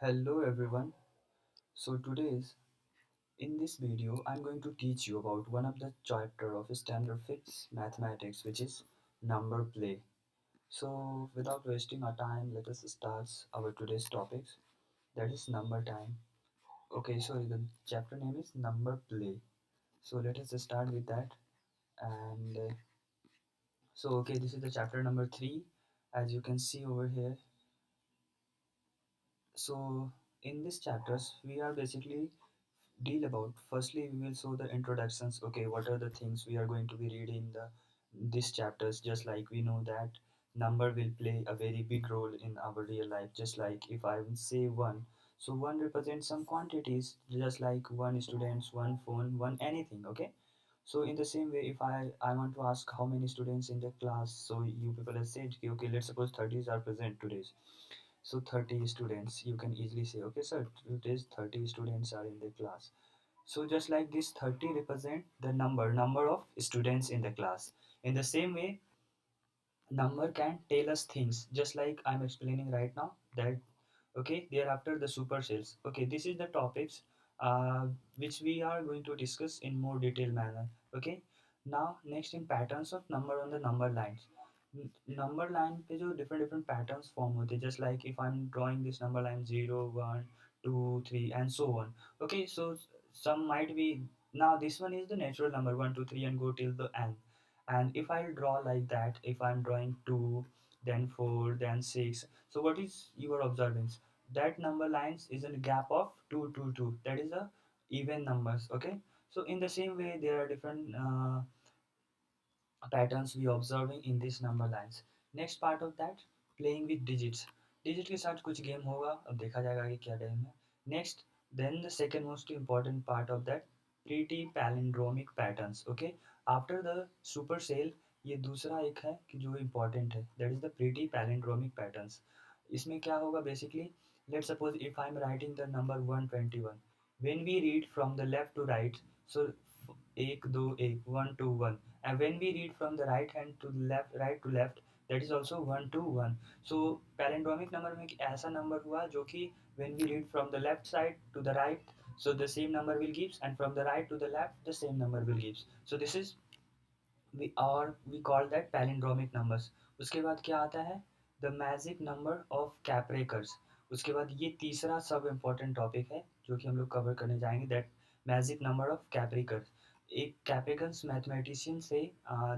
Hello everyone. So today's in this video I'm going to teach you about one of the chapter of standard fixed mathematics, which is number play. So without wasting our time, let us start our today's topics, that is number time. Okay, so the chapter name is number play. So let us start with that. And so okay, this is the chapter number 3, as you can see over here. So in this chapters we are basically deal about, firstly we will show the introductions. Okay, what are the things we are going to be reading in the these chapters, just like we know that number will play a very big role in our real life. Just like if I will say one, so one represents some quantities, just like one students, one phone, one anything. Okay, so in the same way, if I want to ask how many students in the class, so you people have said, okay, let's suppose 30s are present today, so 30 students, you can easily say, okay sir, today's 30 students are in the class. So just like this 30 represent the number of students in the class. In the same way, number can tell us things, just like I'm explaining right now that. Okay, thereafter the super cells. Okay, this is the topics which we are going to discuss in more detailed manner. Okay, now next in patterns of number on the number lines. Number line पे जो different different patterns form होते हैं, just like if I'm drawing this number line 0 1 2 3 and so on. Okay, so some might be, now this one is the natural number 1 2 3 and go till the end. And if I draw like that, if I'm drawing 2 then 4 then 6, so what is your observance? That number lines is in a gap of 2 2 2, that is a even numbers. Okay, so in the same way there are different patterns we observing in these number lines. Next part of that, playing with digits. Digit के साथ कुछ game होगा, अब देखा जाएगा कि क्या game है. Next, then the second most important part of that, pretty palindromic patterns. Okay, after the super cell ये दूसरा एक है कि जो इम्पॉर्टेंट है, that is the pretty palindromic patterns. इसमें क्या होगा basically, let suppose if I am writing the number 121, when we read from the left to right, so एक दो एक 1 2 1, and when we read from the right hand to left, right to left, that is also 1 2 1. So palindromic number में एक ऐसा number हुआ जो कि when we read from the left side to the right, so the same number will gives, and from the right to the left the same number will gives. So this is we call that palindromic numbers. उसके बाद क्या आता है, the magic number of Caprakers. उसके बाद ये तीसरा सब इम्पोर्टेंट टॉपिक है जो कि हम लोग कवर करने जाएंगे, that magic number of Kaprekar's. एक कैप्रिकन्स मैथमेटिशियन से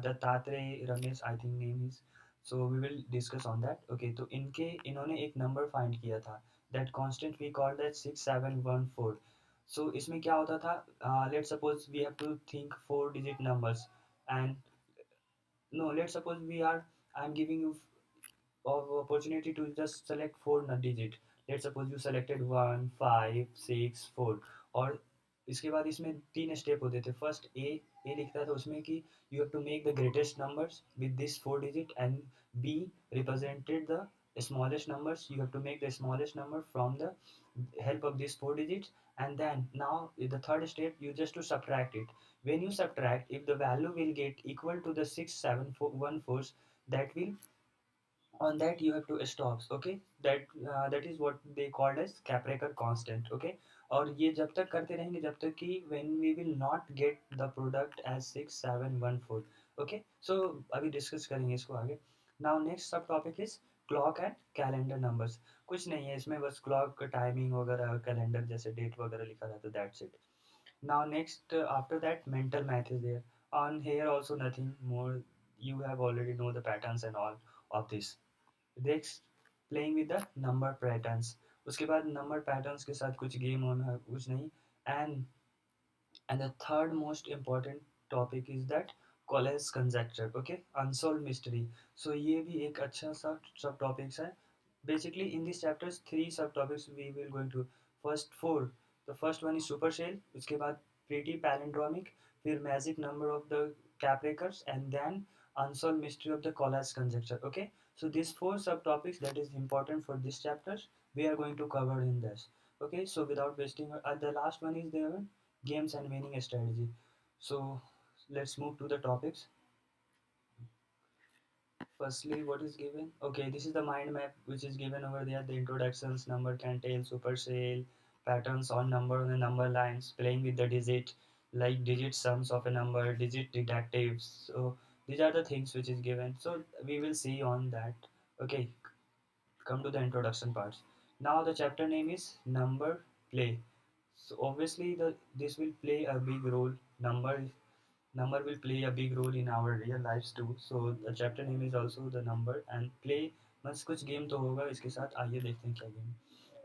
Dattatreya Ramesh I think name is, so we will discuss on that. Okay, तो इन्होंने एक नंबर फाइंड किया था, that constant we call that 6714. So इसमें क्या होता था, let suppose we have to think 4 digit numbers, and no, let's suppose we are, I'm giving you of opportunity to just select four digit. Let's suppose you selected 1 5 6 4, और इसके बाद इसमें तीन step होते थे. फर्स्ट ए लिखता था उसमें कि you have to make the greatest numbers with this 4 digit, and be represented the smallest numbers, you have to make the smallest number from the help of these 4 digits. And then now in the third step you just to subtract it. When you subtract, if the value will get equal to the 6714, that will, on that you have to stop. Okay, that is what they called as Capraker constant. Okay, और ये जब तक करते रहेंगे जब तक कि when we will not get the product as 6714. Okay, so अभी डिस्कस करेंगे इसको आगे. Now next सब topic is clock and calendar numbers. कुछ नहीं है इसमें, बस क्लॉक टाइमिंग वगैरह, कैलेंडर जैसे डेट वगैरह लिखा रहता है, that's it. Now next, after that mental math is there. On here also nothing more, you have already know the patterns and all of this. Next, playing with the number patterns. उसके बाद number patterns के साथ कुछ game होना, कुछ नहीं. and and the third most important topic is that Colles conjecture. Okay, unsolved mystery. So ये भी एक अच्छा सा सब topics है. Basically in these chapters three sub topics we will going to, first four. The first one is supercell, उसके बाद pretty palindromic, फिर magic number of the Caprakers, and then unsolved mystery of the Colles conjecture. Okay, so these four subtopics that is important for this chapters we are going to cover in this. Okay, so without wasting, the last one is there, games and winning strategy. So let's move to the topics. Firstly, what is given? Okay, this is the mind map which is given over there. The introductions, number can tell, supercell, patterns on number on the number lines, playing with the digit, like digit sums of a number, digit detectives. So these are the things which is given. So we will see on that. Okay, come to the introduction parts. Now the chapter name is number play. So obviously the this will play a big role. Number will play a big role in our real lives too. So the chapter name is also the number and play बस कुछ game तो होगा इसके साथ. आइए देखते हैं क्या game.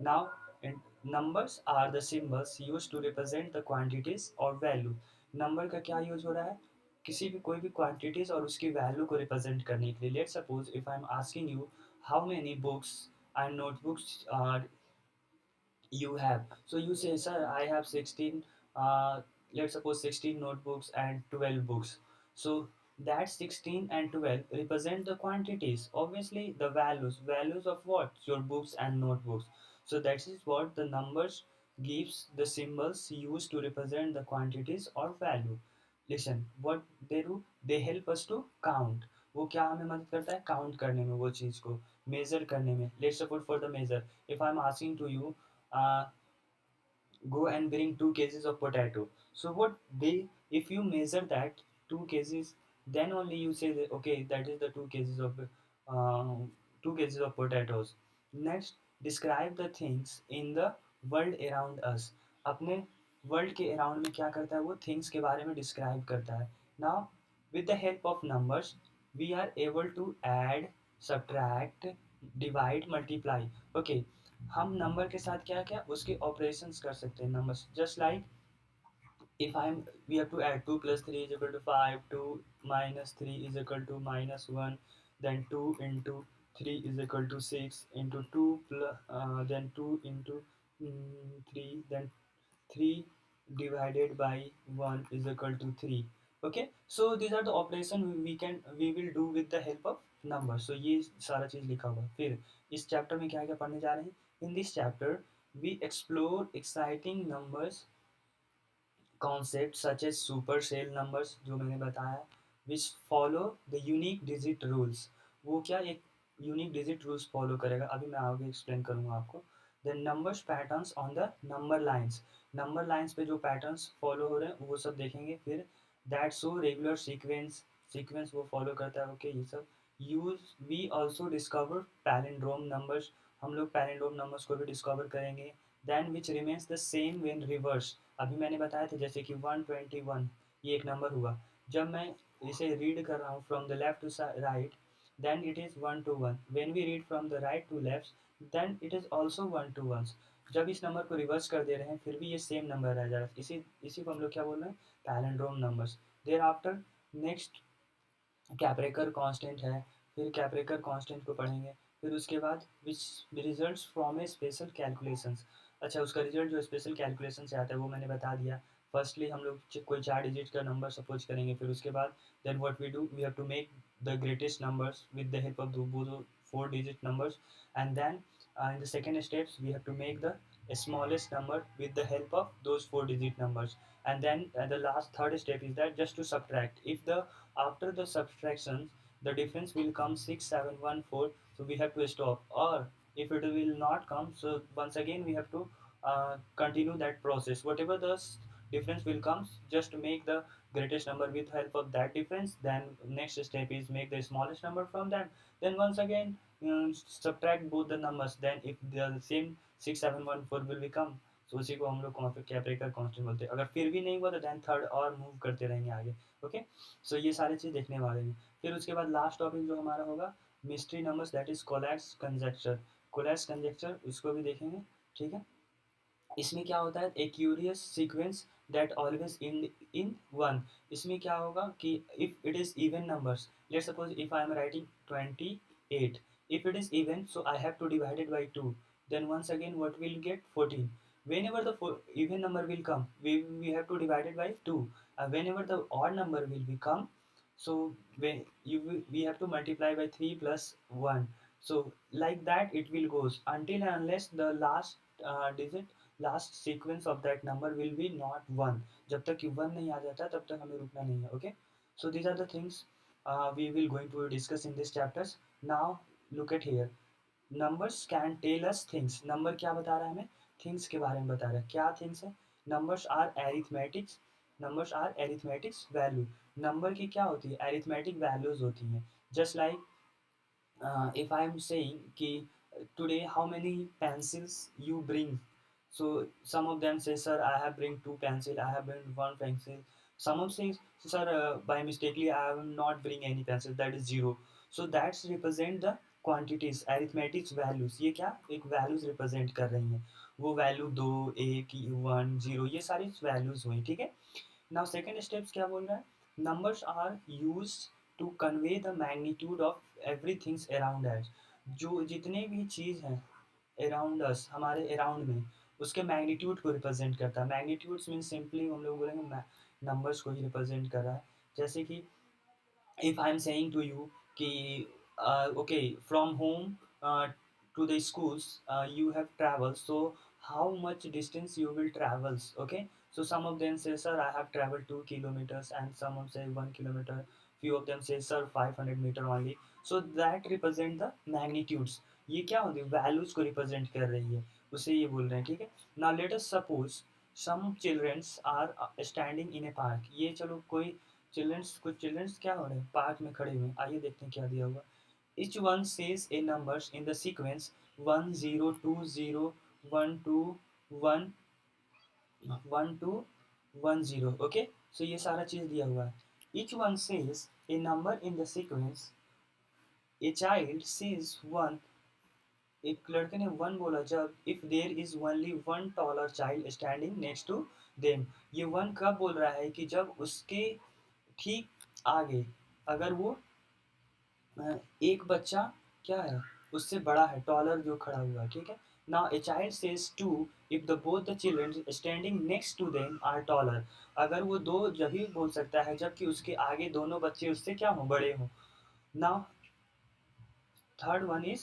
Now numbers are the symbols used to represent the quantities or value. Number का क्या यूज हो रहा है? किसी भी कोई भी क्वांटिटीज और उसकी वैल्यू को रिप्रेजेंट करने के लिए. Late suppose if I am asking you how many books and notebooks you have. So you say, sir, I have 16, let's suppose 16 notebooks and 12 books. So that 16 and 12 represent the quantities. Obviously, the values. Values of what? Your books and notebooks. So that is what the numbers gives the symbols used to represent the quantities or value. Listen, what they do? They help us to count. वो क्या हमें मदद करता है count करने में वो चीज़ को मेजर करने में. Let's suppose for the measure if I am asking to you uh, go and bring 2 kgs of potato. So what they, if you measure that 2 kgs, then only you say that okay, that is the 2 kgs of 2 kgs of potatoes. Next, describe the things in the world around us. अपने world के around में क्या करता है वो things के बारे में डिस्क्राइब करता है. Now with the help of numbers we are able to add, subtract, divide, multiply. Okay, हम नंबर के साथ क्या क्या उसके ऑपरेशंस कर सकते हैं. Numbers just like if I'm we have to add 2 plus 3 is equal to 5, 2 minus 3 is equal to minus 1, then 2 into 3 is equal to 6 into 2 plus then 2 into 3, then 3 divided by 1 is equal to 3. Okay, so these are the operation we will do with the help of numbers. So ये सारा चीज लिखा हुआ है. फिर इस chapter में क्या क्या पढ़ने जा रहे हैं. In this chapter we explore exciting numbers concepts such as supercell numbers जो मैंने बताया, which follow the unique digit rules. वो क्या एक यूनिक डिजिट रूल्स फॉलो करेगा, अभी मैं आगे एक्सप्लेन करूँगा आपको. Then numbers patterns on the number lines पे जो पैटर्न्स फॉलो हो रहे हैं वो सब देखेंगे. फिर दैट शो रेगुलर सीक्वेंस वो फॉलो करता है. ओके, ये सब use we also discover palindrome numbers. हम लोग पैलिंड्रोम नंबर्स को भी डिस्कवर करेंगे. Then which remains the same when reverse. अभी मैंने बताया था जैसे कि 121 ये एक नंबर हुआ. जब मैं इसे रीड कर रहा हूँ from the left to right then it is 1 to 1. When we read from the right to left, then it is also 1 to 1. जब इस नंबर को रिवर्स कर दे रहे हैं फिर भी ये सेम नंबर रह जा रहा है. इसी इसी को हम लोग क्या बोल रहे हैं, palindrome numbers. There after next Kaprekar constant है. फिर कैपरेकर कांस्टेंट को पढ़ेंगे. फिर उसके बाद which results from a special calculations. अच्छा, उसका रिजल्ट जो स्पेशल कैलकुलेशन से आता है वो मैंने बता दिया. फर्स्टली हम लोग कोई 4 डिजिट का नंबर सपोज करेंगे. फिर उसके बाद then what we do we have to make the greatest numbers with the help of दो 4 digit numbers. And then in the second steps we have to make the smallest number with the help of those 4 digit numbers. And then the last third step is that just to subtract. If the after the subtraction the difference will come 6714, so we have to stop. Or if it will not come, so once again we have to continue that process. Whatever the difference will come, just make the greatest number with help of that difference. Then next step is make the smallest number from that. Then once again subtract both the numbers. Then if the same 6714 will become, so उसी को हम लोग कैपरेकर constant बोलते हैं. अगर फिर भी नहीं हुआ तो देन थर्ड और मूव करते रहेंगे आगे. ओके, सो ये सारी चीज़ देखने वाले हैं. फिर उसके बाद लास्ट टॉपिक जो हमारा होगा mystery numbers, that is Collatz conjecture. Collatz conjecture उसको भी देखेंगे. ठीक है, इसमें क्या होता है, a curious sequence that always in one. इसमें क्या होगा कि if it is even numbers, let suppose if I am writing 28, if it is even, so I have to divide it by 2. Then once again what will get 14. Whenever the even number will come, we have to divide it by 2. Whenever the odd number will become, so we have to multiply by 3 plus 1. So like that it will goes until and unless the last digit, last sequence of that number will be not one. जब तक कि one नहीं आ जाता तब तक हमें रुकना नहीं है. Okay, so these are the things we will going to discuss in this chapters. Now look at here. Numbers can tell us things. Number क्या बता रहा है हमें? थिंग्स के बारे में बता रहा है. क्या थिंग्स है? Numbers are arithmetics. Numbers are arithmetics value. Number की क्या होती है? एरिथमेटिक वैल्यूज होती हैं. Just like if I'm saying ki today how many pencils you bring, so some of them say sir I have bring two pencil, I have bring one pencil. Some of say sir by mistakenly I have not bring any pencil, that is zero. So that's represent the quantities, arithmetic values. ये क्या एक values represent कर रही हैं. वो value दो, एक, one, zero, ये सारी values हुई. ठीक है. Now second steps क्या बोल रहा है? Numbers are used to convey the magnitude of everything around us. जो जितने भी चीज़ हैं around us, हमारे around में, उसके मैग्नीट्यूड को रिप्रेजेंट करता है. मैग्नीट्यूड्स मीन सिंपली हम लोग बोलेंगे नंबर्स को ही रिप्रेजेंट कर रहा है. जैसे कि if I'm saying to you कि okay from home to the schools you have traveled, so how much distance you will travels. Okay, so some of them say sir I have traveled 2 kilometers, and some of say 1 kilometer, few of them say sir 500 meter only. So that represent the magnitudes. ये क्या होती है? Values को represent कर रही है, उसे ये बोल रहे हैं. ठीक है. Now let us suppose some childrens are standing in a park. ये चलो कोई चिल्ड्रंस, कुछ चिल्ड्रंस क्या हो रहे हैं? पार्क में खड़े हुए हैं. आइए देखते हैं क्या दिया हुआ. each one says a numbers in the sequence 1020 121 1210. Okay, so ये सारा चीज दिया हुआ है. each one says a number in the sequence. a child says one. एक लड़के ने वन बोला जब if there is only one taller child standing next to them. ये वन कब बोल रहा है? कि जब उसके ठीक आगे अगर वो एक बच्चा क्या है उससे बड़ा है, टॉलर जो खड़ा हुआ है. ठीक है. Now a child says to if the both the children standing next to them are taller. अगर वो दो जब ही बोल सकता है जबकि उसके आगे दोनों बच्चे उससे क्या हो? बड़े हो. Now third one is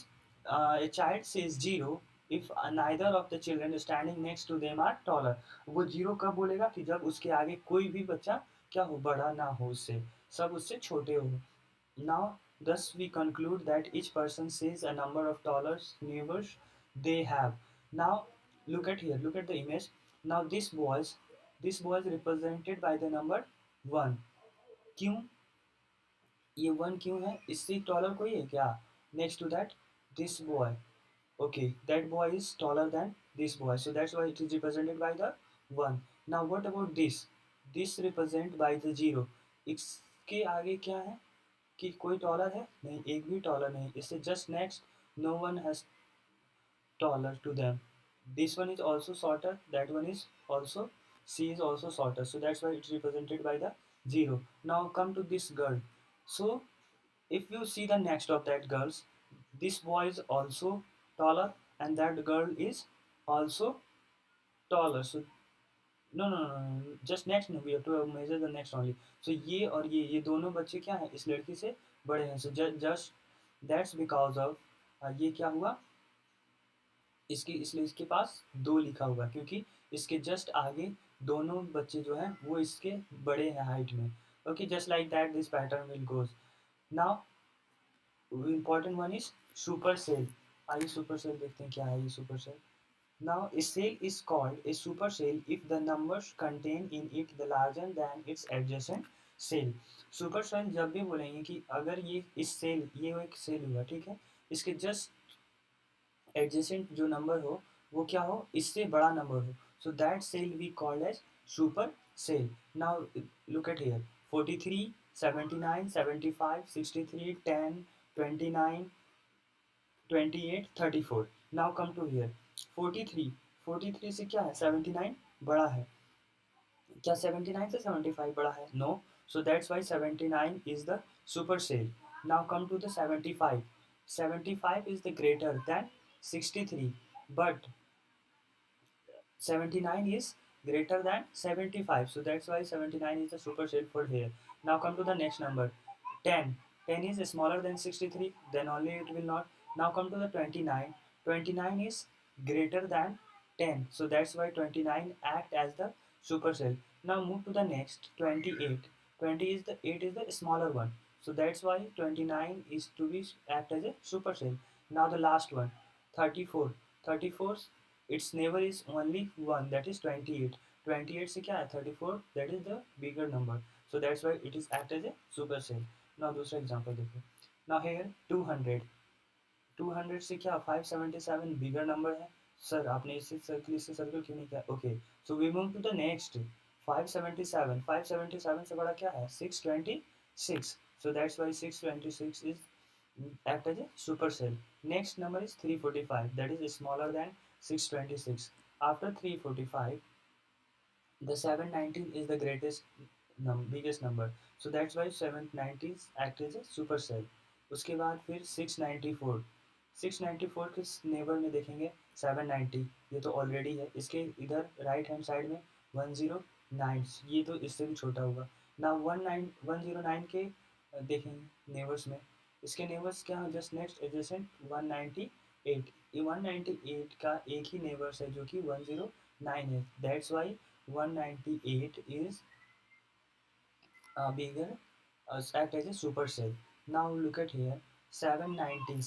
a child says zero if neither of the children standing next to them are taller. वो जीरो कब बोलेगा? कि जब उसके आगे कोई भी बच्चा क्या हो? बड़ा ना हो उससे, सब उससे छोटे हो. Now thus we conclude that each person says a number of dollars neighbors they have. Now look at here, look at the image. Now this boy is represented by the number 1. क्यों ये 1 क्यों है? इससे taller कोई है क्या? Next to that this boy. Okay, that boy is taller than this boy, so that's why it is represented by the 1. Now what about this? This represent by the 0. इसके आगे क्या है? कि कोई टॉलर है? नहीं, एक भी टॉलर नहीं. इससे just next no one has taller to them. This one is also shorter, that one is also, C is also shorter, so that's why it's represented by the 0. Now come to this girl. So if you see the next of that girls, this boy is also taller and that girl is also taller. So no, just next, no, we have to measure the next only. So ये और ये दोनों बच्चे क्या हैं? इस लड़की से बड़े हैं. So just that's because of ये क्या हुआ? इसकी इसलिए इसके पास 2 लिखा हुआ है, क्योंकि इसके जस्ट आगे दोनों बच्चे जो हैं वो इसके बड़े हैं हाइट में. Okay, just like that this pattern will goes. Now important one is super cell. आइए सुपर सेल देखते हैं क्या है ये super cell. Now a cell is called a supercell if the numbers contained in it the larger than its adjacent cell. Super cell जब भी बोलेंगे कि अगर ये इस सेल, ये एक सेल हुआ, ठीक है, इसके जस्ट एडजेसेंट जो नंबर हो वो क्या हो? इससे बड़ा नंबर हो. So that cell we called as super cell. Now look at here. 43, 79, 75, 63, 10, 29, 28, 34. Now come to here. 43. 43 से क्या है? 79 बड़ा है. क्या 79 से 75 बड़ा है? No. So that's why 79 is the super cell. Now come to the 75. 75 is the greater than 63, but 79 is greater than 75, so that's why 79 is the super cell for here. Now come to the next number. 10. 10 is smaller than 63, then only it will not. Now come to the 29. 29 is greater than 10, so that's why 29 act as the super cell. Now move to the next. 28. 8 is the smaller one. So that's why 29 is to be act as a supercell. Now the last one, 34. 34, its neighbor is only one, that is 28. 28 से क्या है 34, that is the bigger number. So that's why it is act as a supercell. Now दूसरा example देखो. Now here 200. 200 से क्या 577 bigger number है. Sir आपने इससे सर्कल क्यों नहीं किया. Okay, so we move to the next. 577, 577 से बड़ा क्या है 626. So that's why 626 is act as a supercell. Next number is 345, that is smaller than 626. After 345, the 719 is the greatest biggest number. So that's why 790 act as a supercell. उसके बाद फिर 694. 694 के neighbour में देखेंगे 790, ये तो ऑलरेडी है. इसके इधर राइट हैंड साइड में 109, ये तो इससे भी छोटा होगा ना. 109 के देखेंगे नेबर्स में. इसके नेबर्स क्या है जस्ट नेक्स्ट एडजेसेंट 198. ये 198 का एक ही नेबर्स है जो कि 109 है. That's why 198 is bigger, act as a supercell. Now look at here, 790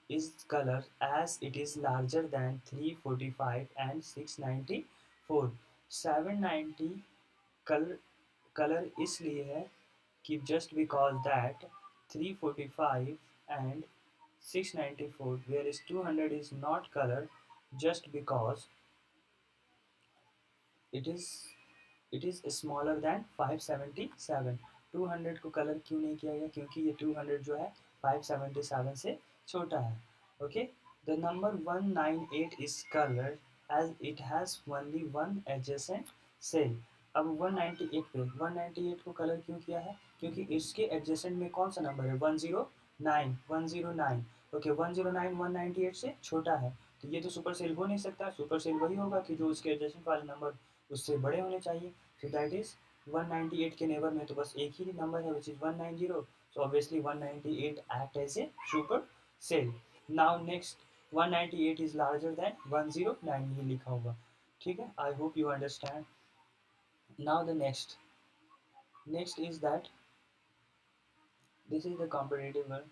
is color as it is larger than 345 and 694. 790 color इसलिए है कि just because that 345 and 694, whereas 200 is not color just because it is smaller than 577. 200 को colour क्यों नहीं किया गया क्योंकि ये 200 जो है 577 से छोटा है. Okay, the number 198 is colored as it has only one adjacent cell. अब 198 पे 198 को कलर क्यों किया है क्योंकि इसके एडजेसेंट में कौन सा नंबर है 109. 109. ओके, 109 198 से छोटा है तो ये तो सुपर सेल हो नहीं सकता. सुपर सेल वही होगा कि जो उसके एडजेसेंट वाले नंबर उससे बड़े होने चाहिए. सो दैट इज 198 के नेबर में तो बस एक ही नंबर है which is 190. So obviously 198 act as a super cell. Now next 198 is larger than 109, ये लिखा होगा. ठीक है, I hope you understand. Now the next is that this is the competitive one.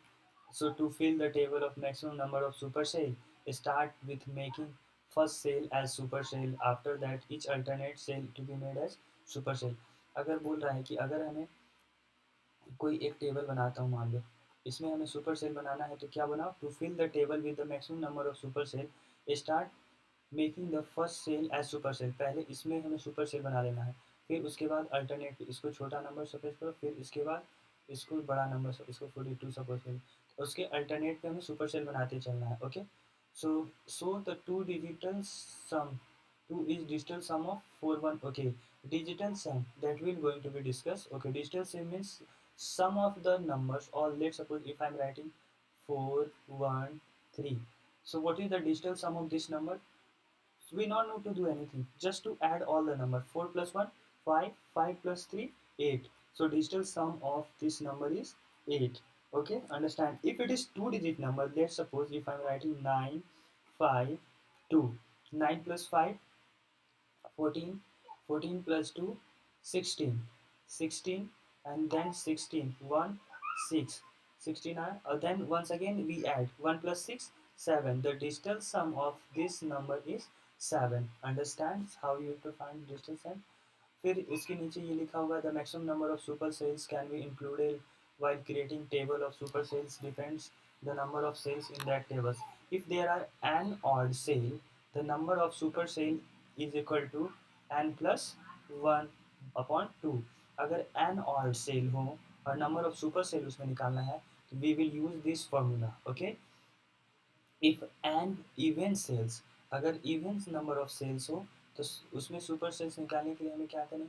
So to fill the table of maximum number of super sale, start with making first sale as super sale. After that each alternate sale to be made as super sale. अगर बोल रहा है कि अगर हमें कोई एक table बनाता हूँ मान लो, इसमें हमें सुपर सेल बनाना है तो क्या बनाओ to fill the table with the maximum number of super cell. Start making the first cell as super cell. पहले इसमें हमें सुपर सेल बना लेना है. फिर उसके बाद अल्टरनेट इसको छोटा नंबर सपोज करो. फिर इसके बाद इसको बड़ा नंबर इसको 42 सपोज करो. उसके अल्टरनेट पे हमें सुपर सेल बनाते चलना है. Okay, so the two digital sum 2 is digital sum of 4 1. Okay, digital sum that will going to be discussed. Okay, digital sum means sum of the numbers, or let's suppose if I'm writing 4 1 3. So what is the digital sum of this number? So we not need to do anything, just to add all the number. 4 plus 1 5, 5 plus 3 8. So digital sum of this number is 8. Okay, understand. If it is two digit number, let's suppose if I'm writing 9 5 2. 9 plus 5 14. 14 plus 2 16. 16 and then 16 1 6. 69, then once again we add 1 plus 6 7. The digital sum of this number is 7. Understands how you have to find digital sum. फिर इसके नीचे ये लिखा होगा the maximum number of super cells can be included while creating table of super sales depends the number of sales in that tables. If there are an odd sale, the number of super sale is equal to n plus 1 upon 2. अगर n odd sale हो और number of super sale उसमें निकालना है तो we will use this formula. Okay, if an even sales, अगर even number of sales हो तो उसमें सुपर सेल्स निकालने के लिए हमें क्या करें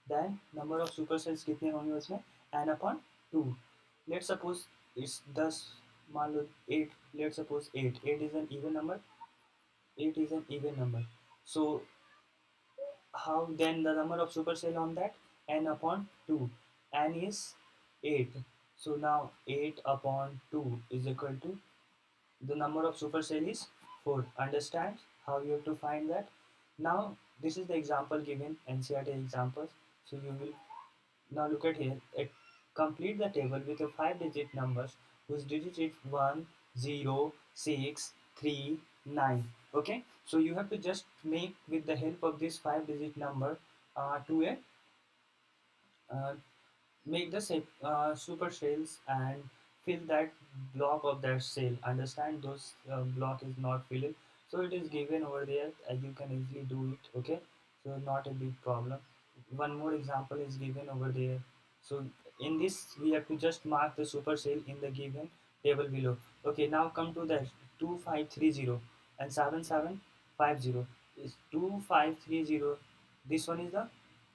then number of super cells कितने होंगे उसमें n upon 2. Let suppose it's 10, मान लो 8. Let suppose 8 is an even number. 8 is an even number. So how then the number of super cell on that n upon 2. N is 8. So now 8 upon 2 is equal to the number of super cell is 4. Understand how you have to find that. Now this is the example given NCERT examples. So you will now look at here a Complete the table with your 5-digit numbers whose digit is 1, 0, 6, 3, 9. Okay, so you have to just make with the help of this 5-digit number to a uh, make the super cells and fill that block of that cell. Understand, those block is not filled, so it is given over there and you can easily do it. Okay, so not a big problem. One more example is given over there. So in this we have to just mark the super cell in the given table below. Okay, now come to the 2530 and 7750 is 2530. This one is the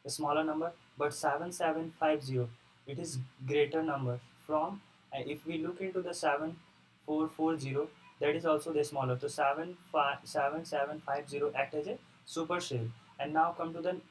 smaller number, but 7750, it is greater number from if we look into the 7440, that is also the smaller, so 7750 act as a super cell. And now come to the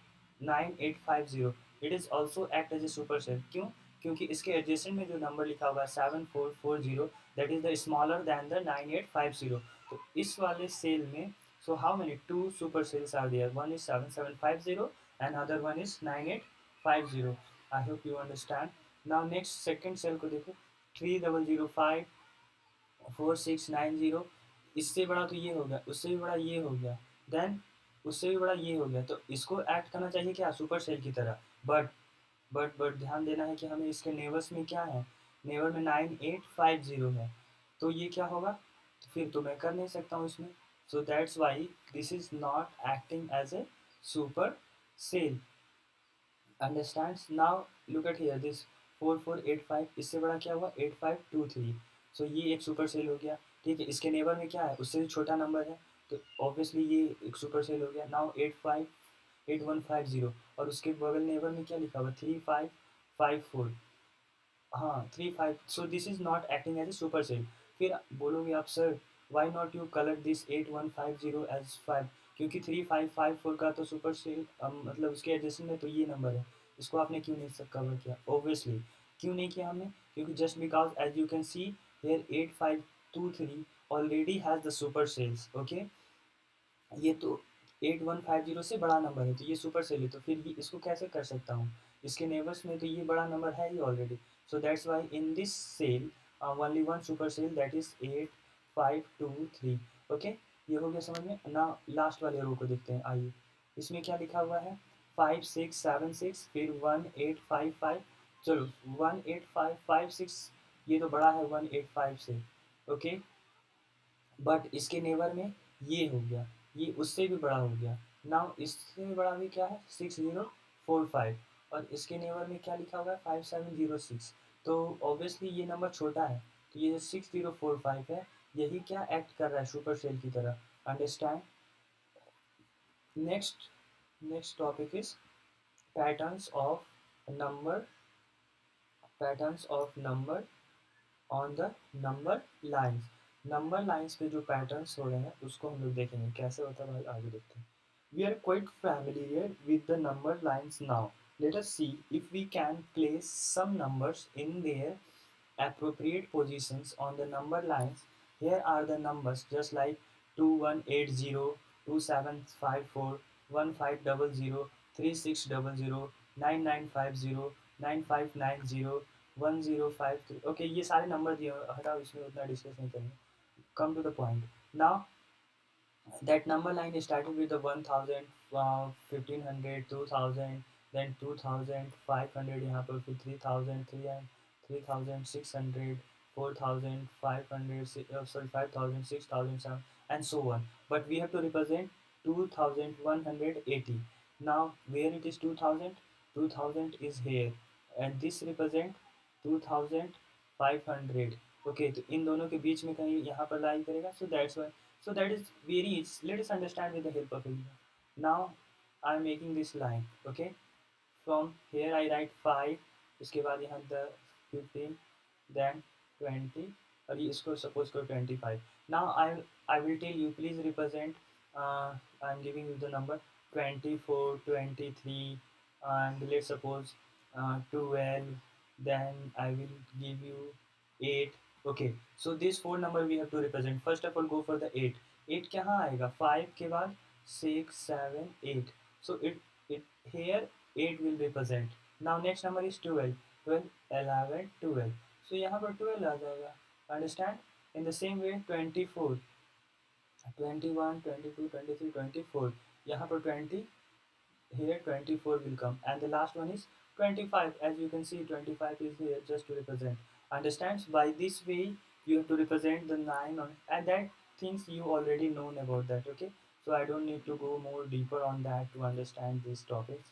9850, it is also act as a super cell. क्यों? क्योंकि इसके adjacent में जो number लिखा हुआ है 7440, that is the smaller than the 9850. तो इस वाले सेल में, so how many two super cells are there? One is 7750 and other one is 9850. I hope you understand. Now next second cell को देखो, 30054690. इससे बड़ा तो ये हो गया, उससे भी बड़ा ये हो गया, देन उससे भी बड़ा ये हो गया, तो इसको ऐड करना चाहिए क्या सुपर सेल की तरह. बट ध्यान देना है कि हमें इसके नेबर्स में क्या है, नेबर में 9850 है, तो ये क्या होगा, तो फिर तो मैं कर नहीं सकता हूँ इसमें. So that's why this is not acting as a super cell. Understands. Now look at here this 4485, इससे बड़ा क्या हुआ 8523. सो ये एक सुपर सेल हो गया. ठीक है, इसके नेबर में क्या है, उससे भी छोटा नंबर है, तो ऑब्वियसली ये एक सुपर सेल हो गया. नाउ 8150 और उसके बगल नेबर में क्या लिखा हुआ 3554. हाँ 35, so this is not acting as a super cell. फिर बोलोगे आप sir why not you colour this 8150 as 5, क्योंकि 3554 का तो सुपर सेल मतलब उसके एडजेसेंट में तो ये नंबर है, इसको आपने क्यों नहीं कवर किया. ऑब्वियसली क्यों नहीं किया हमने, क्योंकि just because as you can see here 8523 already has the super cells. Okay, ये तो 8150 से बड़ा नंबर है, तो ये सुपर सेल है, तो फिर ये इसको कैसे कर सकता हूँ, इसके नेबर्स में तो ये बड़ा नंबर है ही already. So that's why in this cell only one super cell, that is 8523. Okay, ये हो गया समझ में ना. लास्ट वाले रो को देखते हैं, आइए. इसमें क्या लिखा हुआ है 5676 फिर 1855. चलो 18556, ये तो बड़ा है 185 से. ओके, बट इसके नेबर में ये हो गया, ये उससे भी बड़ा हो गया. नाउ इससे भी बड़ा भी क्या है 6045, और इसके नेबर में क्या लिखा हुआ है 5706. तो ऑब्वियसली ये नंबर छोटा है, तो ये 6045 है, यही क्या एक्ट कर रहा है सुपर सेल की तरह. Understand. Next next topic is patterns of number, patterns of number on the number lines. Number lines पे जो पैटर्न्स हो रहे हैं उसको हम लोग देखेंगे कैसे होता है भाई, आगे देखते हैं. We are quite familiar with the number lines now. Let us see if we can place some numbers in there appropriate positions on the number lines. Here are the numbers just like 2180, 2754, 1500, 3600, 9950, 9590, 1053. Okay, ये सारे number दिए, हटाओ इसमें उतना discuss नहीं करेंगे. Come to the point. Now that number line is started with the 1000, 1500, 2000, then 2500, यहाँ पर फिर 3000, 3600, 4000, 500, sorry 5000, 6000, and so on. But we have to represent 2180. Now where it is 2000, 2000 is here, and this represent 2500. Okay, तो इन दोनों के बीच में कहीं यहाँ पर लाई करेगा. So that's why, so that is very easy. Let us understand with the help of it. Now I am making this line. Okay, from here I write 5, उसके बाद यहाँ 15, then 20, और ये इसको suppose करो 25. Now I will tell you please represent. I am giving you the number 24, 23, and let's suppose 12. Then I will give you 8. Okay, so these four number we have to represent. First of all go for the 8. 8 कहाँ आएगा 5 के बाद 6, 7, 8. So it here 8 will represent. Now next number is 12. 12 11 12, सो यहाँ पर 12 आ जाएगा, understand. In the same वे 24 21 22 23 24, यहाँ पर 20, here 24 will come, and the last one is 25. As you can see, 25 is here just to represent, understands. By this way you have to represent the 9 on, and that things you already known about that, okay. So I don't need to go more deeper on that to understand these topics,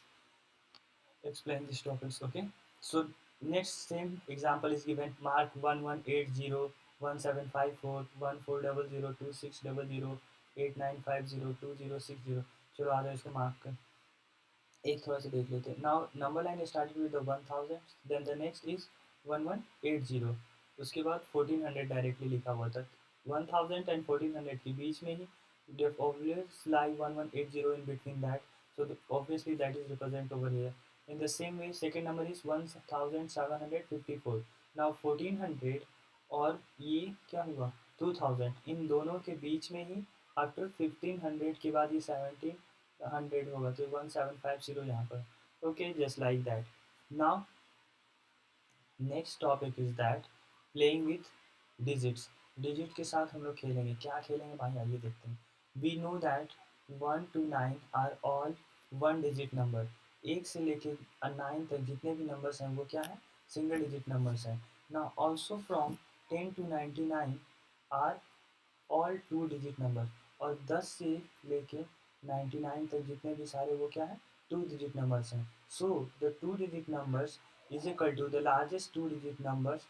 explain these topics, okay. So next same example is given, mark 1180 1754 1400 2600 8950 2060। चलो आ जाओ इसको mark कर, एक थोड़ा सा देख लेते हैं। Now number line started with the 1000, then the next is 1180, उसके बाद 1400 डायरेक्टली लिखा हुआ था, 1000 एंड 1400 के बीच में ही obvious lie 1180 in between that, so obviously that is represent over here. In the same way second number is 1754, now 1400 और ये क्या हुआ 2000, इन दोनों के बीच में ही आफ्टर 1500 के बाद ये 1700 होगा, तो 1750 यहाँ पर, okay, just like that. Now next topic is that playing with digits, digit के साथ हम लोग खेलेंगे, क्या खेलेंगे भाई आइए देखते हैं। We know that 1 to 9 are all one digit number, एक से लेके 9 तक जितने भी नंबर्स हैं वो क्या है, सिंगल डिजिट नंबर्स हैं। ना also from 10 to 99 are all two digit number, और 10 से लेके 99 तक जितने भी सारे वो क्या है, टू डिजिट नंबर्स हैं। So the two digit numbers is equal to the largest two digit numbers,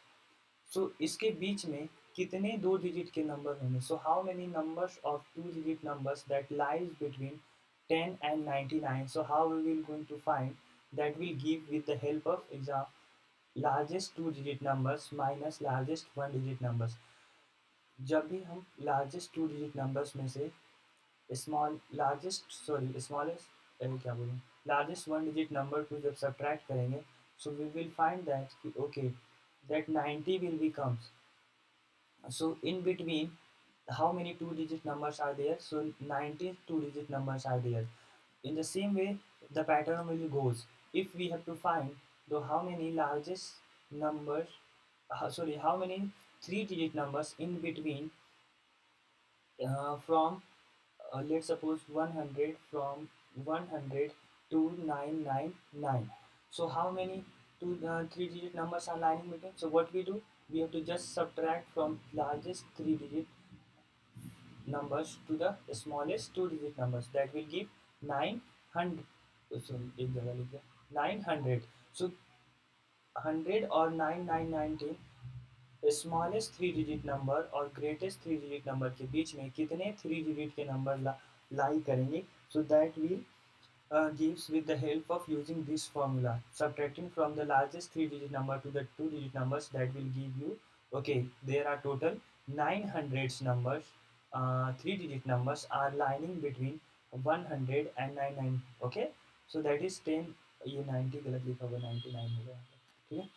so इसके बीच में कितने दो डिजिट के नंबर होंगे, so how many numbers of two digit numbers that lies between 10 and 99, so how we will going to find, that will give with the help of exam largest two digit numbers minus largest one digit numbers। जब भी हम largest two digit numbers में से smallest क्या बोलूँ, largest one digit number को जब subtract करेंगे, so we will find that कि okay that 90 will be comes, so in between how many two digit numbers are there, so 90 two digit numbers are there. In the same way the pattern will goes, if we have to find the how many largest numbers, how many three digit numbers in between, from let's suppose 100, from 100 to 999, so how many two three digit numbers are lying in between, so what we do, we have to just subtract from largest three digit numbers to the smallest two digit numbers, that will give 900, sorry एक जगह लिख दिया 900, so 100 और 9919 smallest three digit number और greatest three digit number के बीच में कितने थ्री डिजिट के नंबर लाई करेंगे, so that will gives with the help of using this formula, subtracting from the largest three digit number to the two digit numbers, that will give you, okay, there are total 900 numbers, three digit numbers are lining between 100 and 99, okay, so that is 10, ये 90 गलत लिखा हुआ 99 हो गया, ठीक है।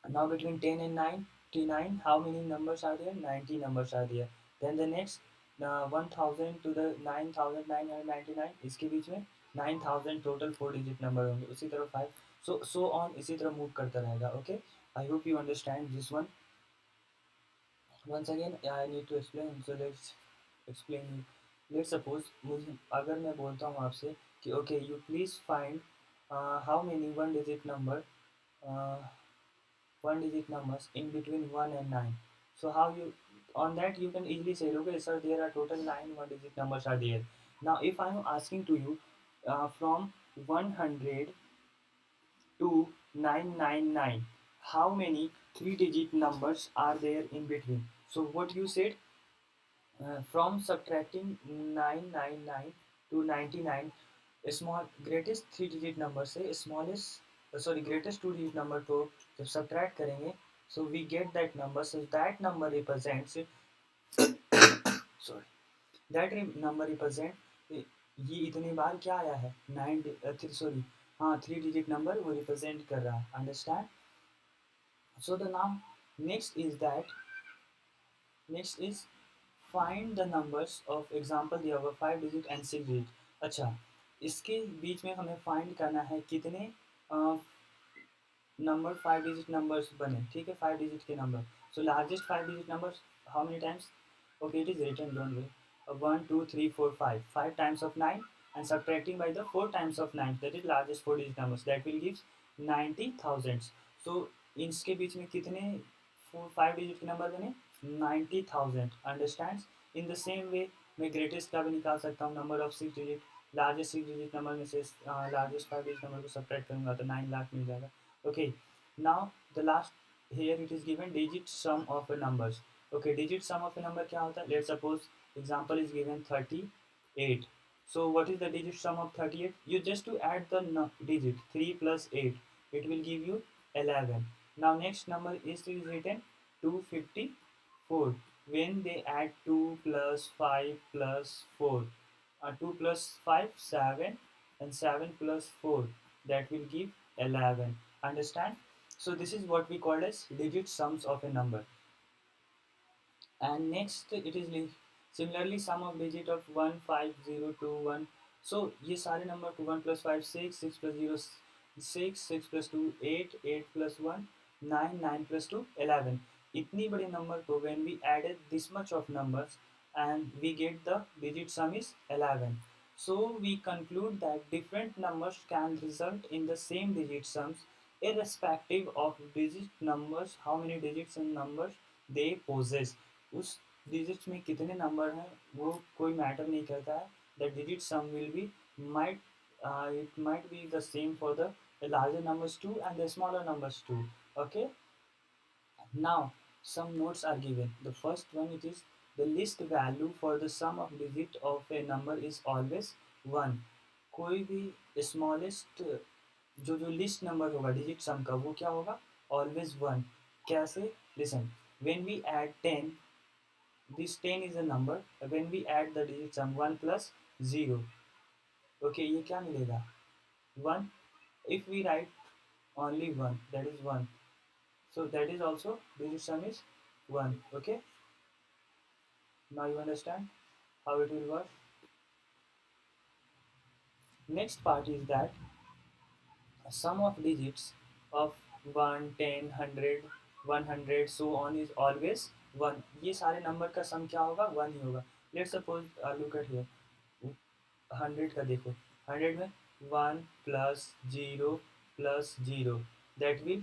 Now between 10 and 99, how many numbers are there? 90 numbers are there. Then the next 1000 to the 9999, इसके बीच में 9000 टोटल फोर डिजिट नंबर होंगे, उसी तरह 5, सो ऑन इसी तरह मूव करता रहेगा, okay. I hope you understand this one. Once again I need to explain, so let's explain. Let's suppose मुझे अगर मैं बोलता हूँ आपसे कि okay you please find how many one digit number, one digit numbers in between 1 and 9, so how you, on that you can easily say okay sir there are total 9 one digit numbers are there. Now if I am asking to you from 100 to 999, how many three digit numbers are there in between, so what you said, from subtracting 999 to 99, small greatest three digit number से smallest sorry greatest two digit number को जब subtract करेंगे, so we get that number, so that number represents sorry that number represent, ये इतनी बार क्या आया है 9 सॉरी हाँ थ्री डिजिट नंबर वो रिप्रेजेंट कर रहा है, understand. So the now next is find the numbers of example दिया हुआ 5 डिजिट एंड 6 डिजिट। अच्छा इसके बीच में हमें फाइंड करना है कितने नंबर 5 डिजिट नंबर्स बने, ठीक है, 5 डिजिट के number. So largest 5 digit number how many times? Okay, it is written, don't worry. 1, 2, 3, 4, 5. 5 times of 9 and subtracting by the 4 times of 9. That is largest 4 digit numbers. That will give 90,000. So, इसके बीच में कितने 5 digit के number बने? 90,000. Understands? In the same way, मैं greatest का भी निकाल सकता हूँ. Number of 6 digit, largest 6 digit number में से लार्जेस्ट 5 डिजिट नंबर को सब्ट्रैक्ट करूँगा तो 9 लाख मिल जाएगा. Okay, now the last here it is given digit sum of a numbers. Okay, digit sum of a number क्या होता है? Let's suppose example is given 38. So what is the digit sum of 38? You just to add the digit 3 plus 8, it will give you 11. Now next number is written 254. When they add 2 plus 5 plus 4, 2 plus 5 7, and 7 plus 4, that will give 11. Understand? So this is what we call as digit sums of a number. And next it is similarly sum of digit of 1 5 0 2 1. So ये सारे number to 1 plus 5 6, 6 plus 0 6, 6 plus 2 8, 8 plus 1 9, 9 plus 2 11. इतनी बड़ी number को when we added this much of numbers and we get the digit sum is 11. So we conclude that different numbers can result in the same digit sums irrespective of digit numbers, how many digits and numbers they possess. उस digits में कितने number हैं वो कोई matter नहीं करता है. The digit some will be might it might be the same for the larger numbers too and the smaller numbers too. Okay, now some notes are given. The first one, it is the least value for the sum of digit of a number is always 1. कोई भी smallest जो list number होगा digit सम का वो क्या होगा? Always 1. कैसे? Listen, when we add 10, this 10 is a number. When we add the digit sum 1 plus 0, okay, ये क्या मिलेगा? 1. If we write only 1, that is 1. So that is also digit sum is 1. Okay, now you understand how it will work. Next part is that sum of digits of 1, 10, 100, 100 so on is always 1. ये सारे number का सम क्या होगा? 1 ही होगा. Let's suppose look at here. 100 का देखो, 100 में 1 plus 0 plus 0, that will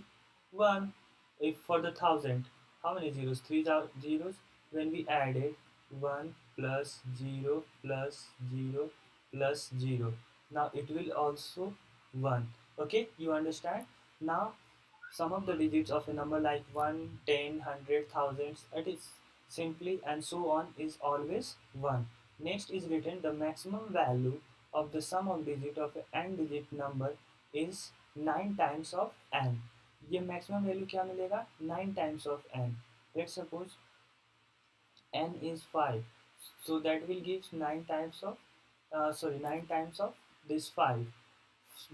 1. If for the 1000, how many zeros? 3 zeros. When we added 1 plus 0 plus 0 plus 0, now it will also 1. Okay, you understand? Now sum of the digits of a number like 1, 10, 100, thousands, it is simply and so on is always 1. Next is written the maximum value of the sum of digit of an n digit number is 9 times of n. ये maximum value क्या मिलेगा? 9 times of n. Let's suppose n is 5, so that will give 9 times of 9 times of this 5.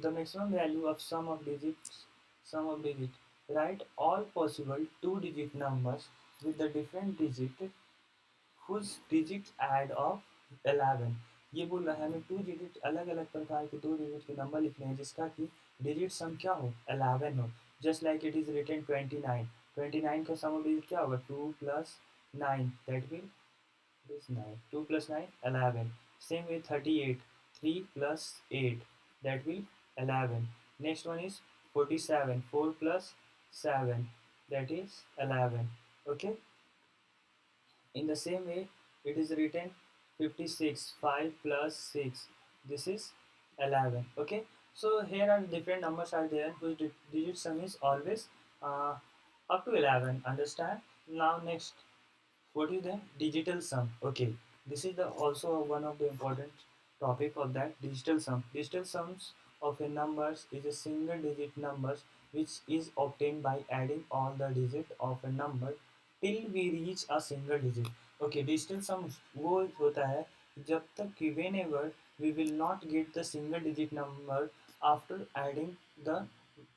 The maximum value of sum of digit, write all possible 2 digit numbers with the different digit whose digits add of 11. ये बोल रहा है हमें 2 digit अलग अलग प्रकार के 2 digit के नंबर लिखने हैं जिसका कि डिजिट सम क्या हो? 11 हो. Just like it is written 29. 29 का सम ऑफ डिजिट क्या होगा? 2 plus 9, that will this 9. 2 plus 9, 11. Same with 38. 3 plus 8, that will 11. Next one is 47. 4 plus 7, that is 11. Okay. In the same way, it is written 56. 5 plus 6, this is 11. Okay. So here are different numbers are there whose digit sum is always uh, up to 11. Understand? Now next, what is the digital sum? Okay, this is the also one of the important topic of that digital sum. Digital sums of a numbers is a single digit numbers which is obtained by adding all the digit of a number till we reach a single digit. Okay, digital sum वो होता है जब तक कि whenever we will not get the single digit number after adding the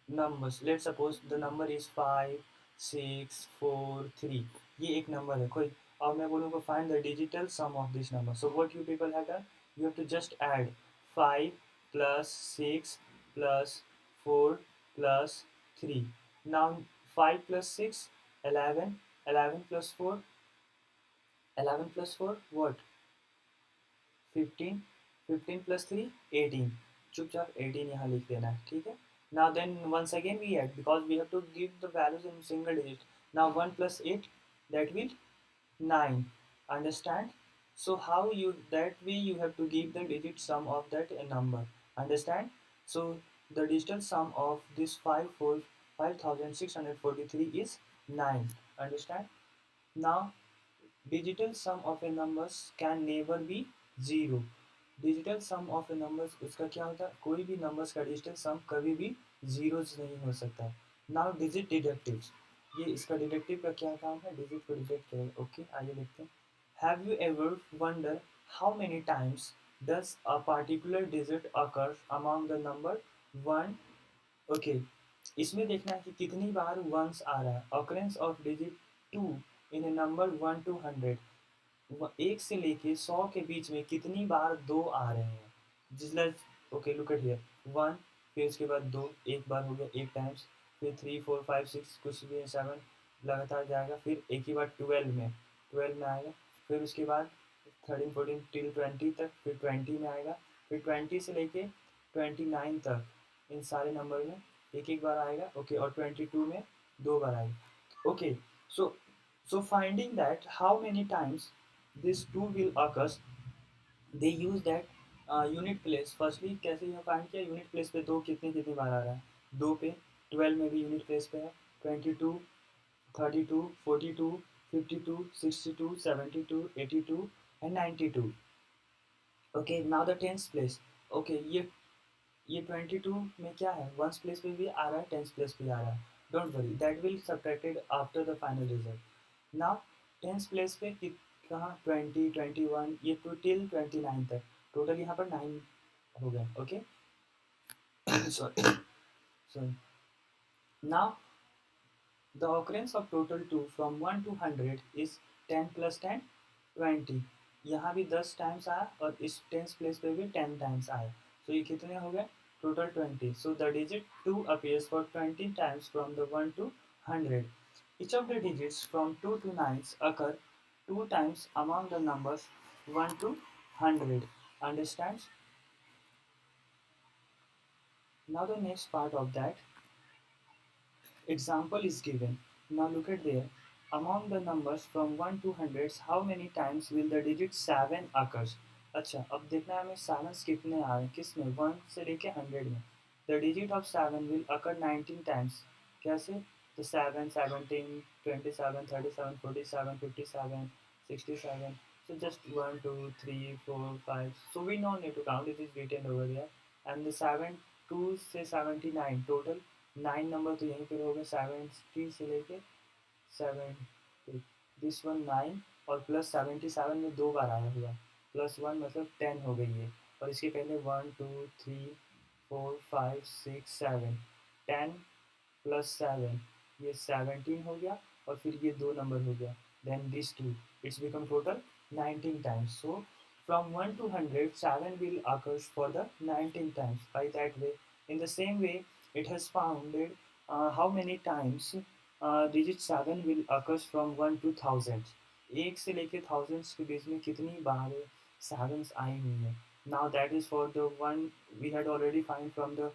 numbers. Let's suppose the number is 5 6 4 3. ये एक number है कोई, और मैं बोलूँगा find the digital sum of this number. So what you people have done, you have to just add 5 plus 6 plus 4 plus 3. Now 5 plus 6, 11. 11 plus 4, 11 plus 4 what? 15. 15 plus 3, 18. चुपचाप 18 यहाँ लिख देना है, ठीक है. Now then once again we add because we have to give the values in single digit. Now 1 plus 8, that will 9. Understand? So how you, that way you have to give the digit sum of that number. Understand? So the digital sum of this 5643 is 9. Understand? Now digital sum of a numbers can never be zero. Digital sum of a numbers उसका क्या होता है, कोई भी numbers का digital सम कभी भी zero नहीं हो सकता. नाउ डिजिट डिडक्टिव, ये इसका डिडक्टिव का क्या काम है, डिजिट को डिडक्ट करेगा. ओके आइए देखते हैं. Have you ever wonder how many times does a particular digit occur among the number 1. Okay, इसमें देखना है कि कितनी बार वंस आ रहा है. Occurrence of digit 2 in A number 1 to 100, 1 से लेके 100 के बीच में कितनी बार दो आ रहे हैं. जिसला ओके लुक एट हियर 1, फिर उसके बाद दो, एक बार हो गया, एक टाइम्स, फिर 3 4 5 6 कुछ भी 7 लगातार जाएगा, फिर एक ही बार 12 में आएगा, फिर उसके बाद 13 14 टिल 20 तक, फिर 20 में आएगा, फिर 20 से लेके 29 तक इन सारे नंबर में एक एक बार आएगा. ओके और 22 में दो बार आएगा. Okay so finding that how many times this two will occurs, they use that unit place. Firstly कैसे यह फाइंड किया, यूनिट प्लेस पे दो कितनी कितनी बार आ रहा है, दो पे 12 में भी यूनिट प्लेस पे है, 22 32 42 52 62 72 82 and 92. Okay now the tens place. Okay ये 22 में क्या है, वंस प्लेस पे भी आ रहा है, टेंस प्लेस पे आ रहा है. Don't worry, that will subtracted after the final result. Now tens place पे कहाँ 20 21 ये टू टिल 29 तक, टोटल यहाँ पर 9 हो गए. Okay sorry sorry. Now the occurrence of total 2 from 1 to 100 is 10 plus 10 20. यहाँ भी 10 टाइम्स आया और इस टेंस प्लेस पे भी 10 टाइम्स आया. तो ये कितने हो गए, total 20. So the digit 2 appears for 20 times from the 1 to 100. Each of the digits from 2 to 9 occur 2 times among the numbers 1 to 100. Understands? Now the next part of that example is given. Now look at there. Among the numbers from 1 to hundreds, how many times will the digit 7 occurs? अच्छा अब देखना है हमें sevens कितने आ रहे हैं, किस में, 1 से लेके 100 में. The digit of 7 will occur 19 times. कैसे, तो 7 17 27 37 47 57 67. So just 1 2 3 4 5. So we don't need to count, it is written over there. And the 7 2 से 79 total 9 नंबर तो यहीं पर हो गए, 70 से लेके 70, दिस वन 9 और प्लस 77 में दो बार आया हुआ, प्लस 1 मतलब 10 हो गई है. और इसके पहले 1 2 3 4 5 6 7, 10 प्लस 7 ये 17 हो गया, और फिर ये दो नंबर हो गया, then this two, it's become total 19 times. So from 1 to 100 7 will occurs for the 19 times. By that way, in the same way it has founded how many times digit 7 will occurs from 1 to thousands. एक से लेके thousands के बीच में कितनी बार sevens आई हुई है. Now that is for the one we had already find from the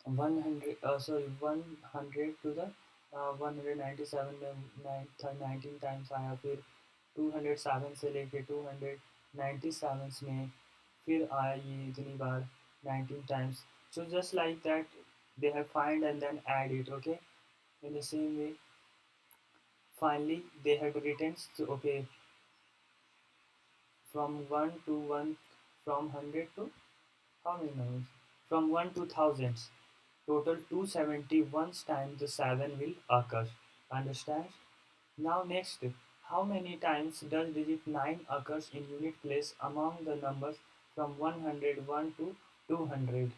100 100 to the 197 में 19 टाइम्स आया, फिर 207 से लेके 297 में फिर आया ये इतनी बार 19 times. So just like that they have find and then add it. Okay, in the same way finally they had written, so okay, from 1 to 1, from 100 to how many numbers, from 1 to thousands, total 271 times the 7 will occur. Understand? Now next, how many times does digit 9 occurs in unit place among the numbers from 101 to 200?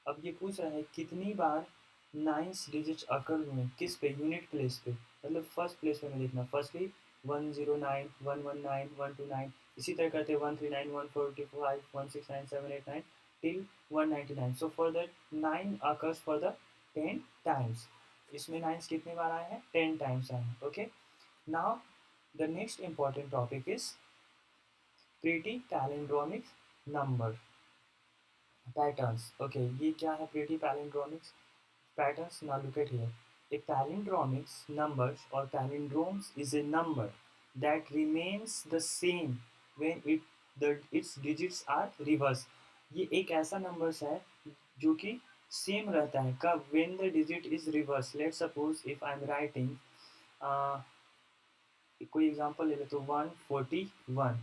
अब ये पूछ रहा है कितनी बार nines digit अकर हुए हैं, किस पे, यूनिट प्लेस पे, मतलब फर्स्ट प्लेस में देखना. फर्स्टली 109 119 129, इसी तरह करते 139 145 169 789 till 199. So for that 9 occurs for the 10 times. इसमें नाइन्स कितने बार आए हैं? 10 टाइम्स आए हैं। Okay, now the next important topic is pretty palindromic number patterns. Okay, ये क्या है pretty पैलिंड्रोमिक्स patterns? Now look at here. A palindromics numbers or palindromes is a number that remains the same when its digits are reversed. ये एक ऐसा numbers है जो कि same रहता है कब? when the digit is reversed. Let's suppose if I'm writing uh, कोई एग्जांपल ले ले तो 141,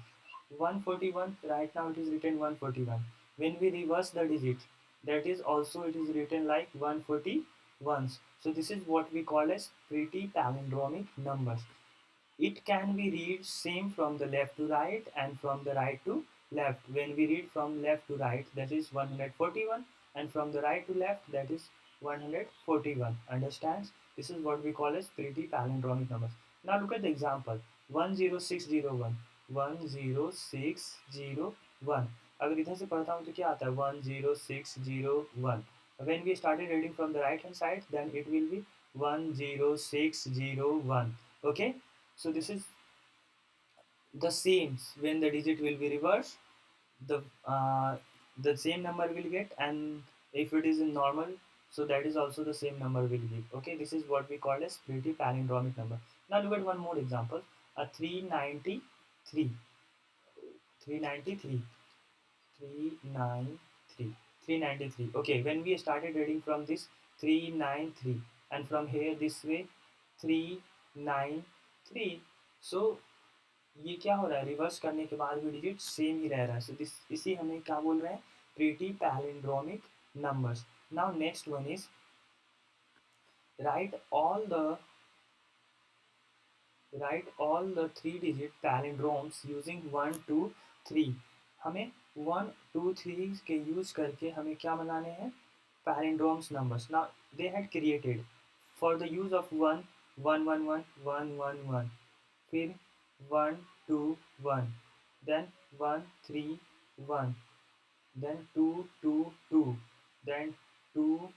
141 right now it is written 141. When we reverse the digit, that is also it is written like 141. So this is what we call as pretty palindromic numbers. It can be read same from the left to right and from the right to left. When we read from left to right, that is 141, and from the right to left, that is 141. Understands? This is what we call as pretty palindromic numbers. Now look at the example 10601, 10601. अगर इधर से पढ़ता हूँ तो क्या आता है? 10601. When we started reading from the right hand side, then it will be 10601. Okay, so this is the same. When the digit will be reversed, the uh, the same number will get, and if it is in normal, so that is also the same number will give. Okay, this is what we call as pretty palindromic number. Now look at one more example. A 393, 393, 393, 393. Okay, when we started reading from this 393, and from here this way 393, so ये क्या हो रहा है? Reverse करने के बाद भी digit same ही रह रहा है. सो दिस इसी हमें क्या बोल रहे हैं? Pretty palindromic numbers. Now next one is right all the right all the three digit palindromes using 1 2 3. हमें 1 2 3 के यूज करके हमें क्या बनाने हैं? Palindromes numbers. Now they had created for the use of 1 1 1 1 1 1, फिर 1 2 1, then 1 3 1, then 2 2 2, then 2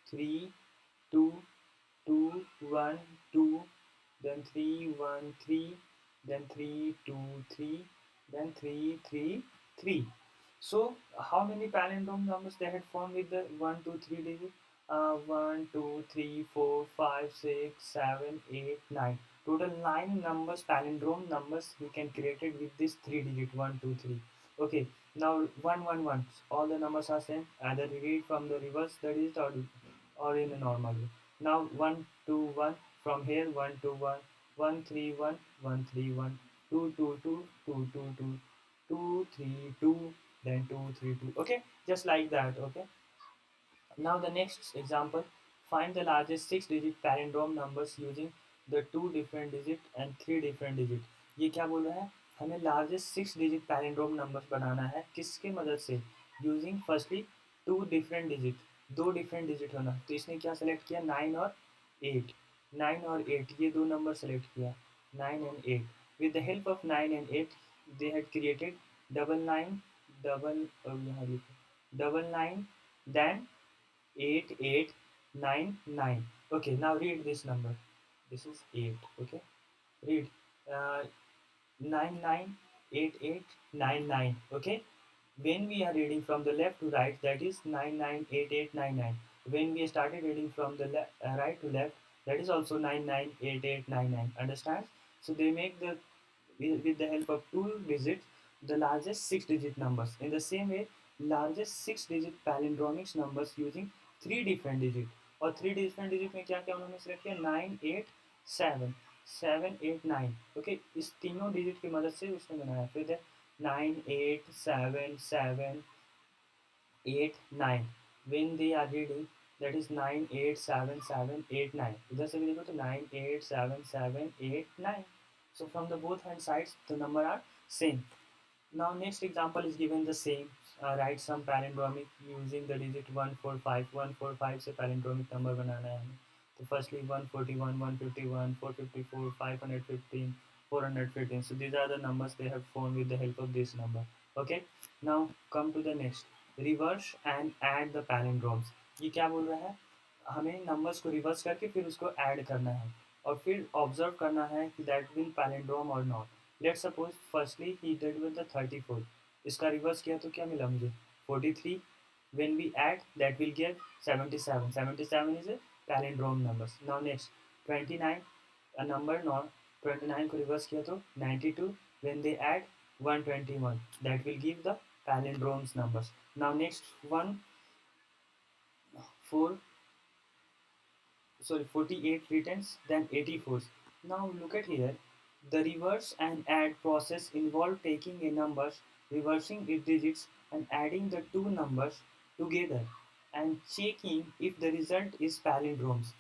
3 2 2 1 2, then 3 1 3, then 3 2 3, then 3 3 3. So how many palindrome numbers they had formed with the 1 2 3 digit? 1 2 3 4 5 6 7 8 9. Total 9 numbers, palindrome numbers we can create it with this 3 digit 1 2 3. Okay, now 1 1 1. All the numbers are same. Either we read from the reverse the digit or in a normal way. Now 1 2 1, from here 1 2 1, 1 3 1, 1 3 1, 2 2 2, 2 2 2, 2 3 2, then 2 3 2. Okay, just like that. Okay. Now the next example, find the largest 6 digit palindrome numbers using the 2 different digit and 3 different digit. ये क्या बोल रहा है? हमें largest 6 digit palindrome numbers बनाना है किसके मदद से? Using firstly 2 different digit, 2 different digit होना. तो इसने क्या select किया? 9 और 8. 9 और 8 ये दो number select किया, 9 and 8. With the help of 9 and 8, they had created double nine, यहाँ लिखो double nine, then 8899. Okay, now read this number. This is 8. Okay, read uh, 998899. Okay, when we are reading from the left to right, that is 998899. When we started reading from the right to left, that is also 998899. Understand? So they make the with the help of two digits the largest 6 digit numbers. In the same way, largest 6 digit palindromics numbers using 3 different digit. और 3 different digit में क्या क्या उन्होंने select किया? 9 8 7, 7 8 9. Okay, इस तीनों digit की मदद से उसने बनाया. फिर 9 8 7 7 8 9. when they are reading, that is 9 8 7 7 8 9. इधर से भी देखो तो 9 8 7 7 8 9. So from the both hand sides the number are same. Now next example is given the same. Write some palindromic using the digit 145. 145 से palindromic number बनाना है हमें. तो firstly 141, 151, 454, 515, 415. So these are the numbers they have formed with the help of this number. Okay. Now come to the next. Reverse and add the palindromes. ये क्या बोल रहा है? हमें नंबर्स को रिवर्स करके फिर उसको ऐड करना है और फिर ऑब्जर्व करना है कि दैट विल पैलिंड्रोम और not. Let suppose firstly he did with the 34, इसका रिवर्स किया तो क्या मिला मुझे 43, when we add that will get 77, 77 is a palindrome numbers. Now next 29, a number not 29 को रिवर्स किया तो 92, when they add 121 that will give the palindromes numbers. Now next one 4, sorry 48 returns then 84. Now look at here, the reverse and add process involve taking a number, reversing its digits and adding the two numbers together and checking if the result is palindromes.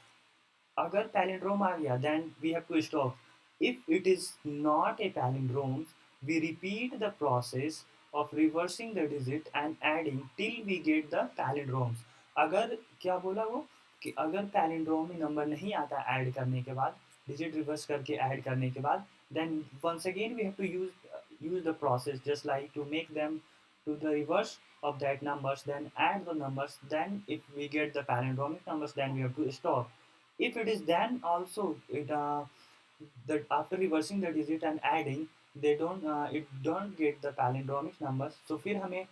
अगर palindrome आ गया then we have to stop. If it is not a palindrome, we repeat the process of reversing the digit and adding till we get the palindromes. अगर क्या बोला वो कि अगर palindrome में number नहीं आता ऐड करने के बाद, डिजिट रिवर्स करके ऐड करने के बाद, then once again we have to use the process just like to make them to the reverse of that numbers, then add the numbers, then if we get the palindromic numbers then we have to stop. If it is then also that after reversing the digit and adding they don't it don't get the palindromic numbers, so फिर हमें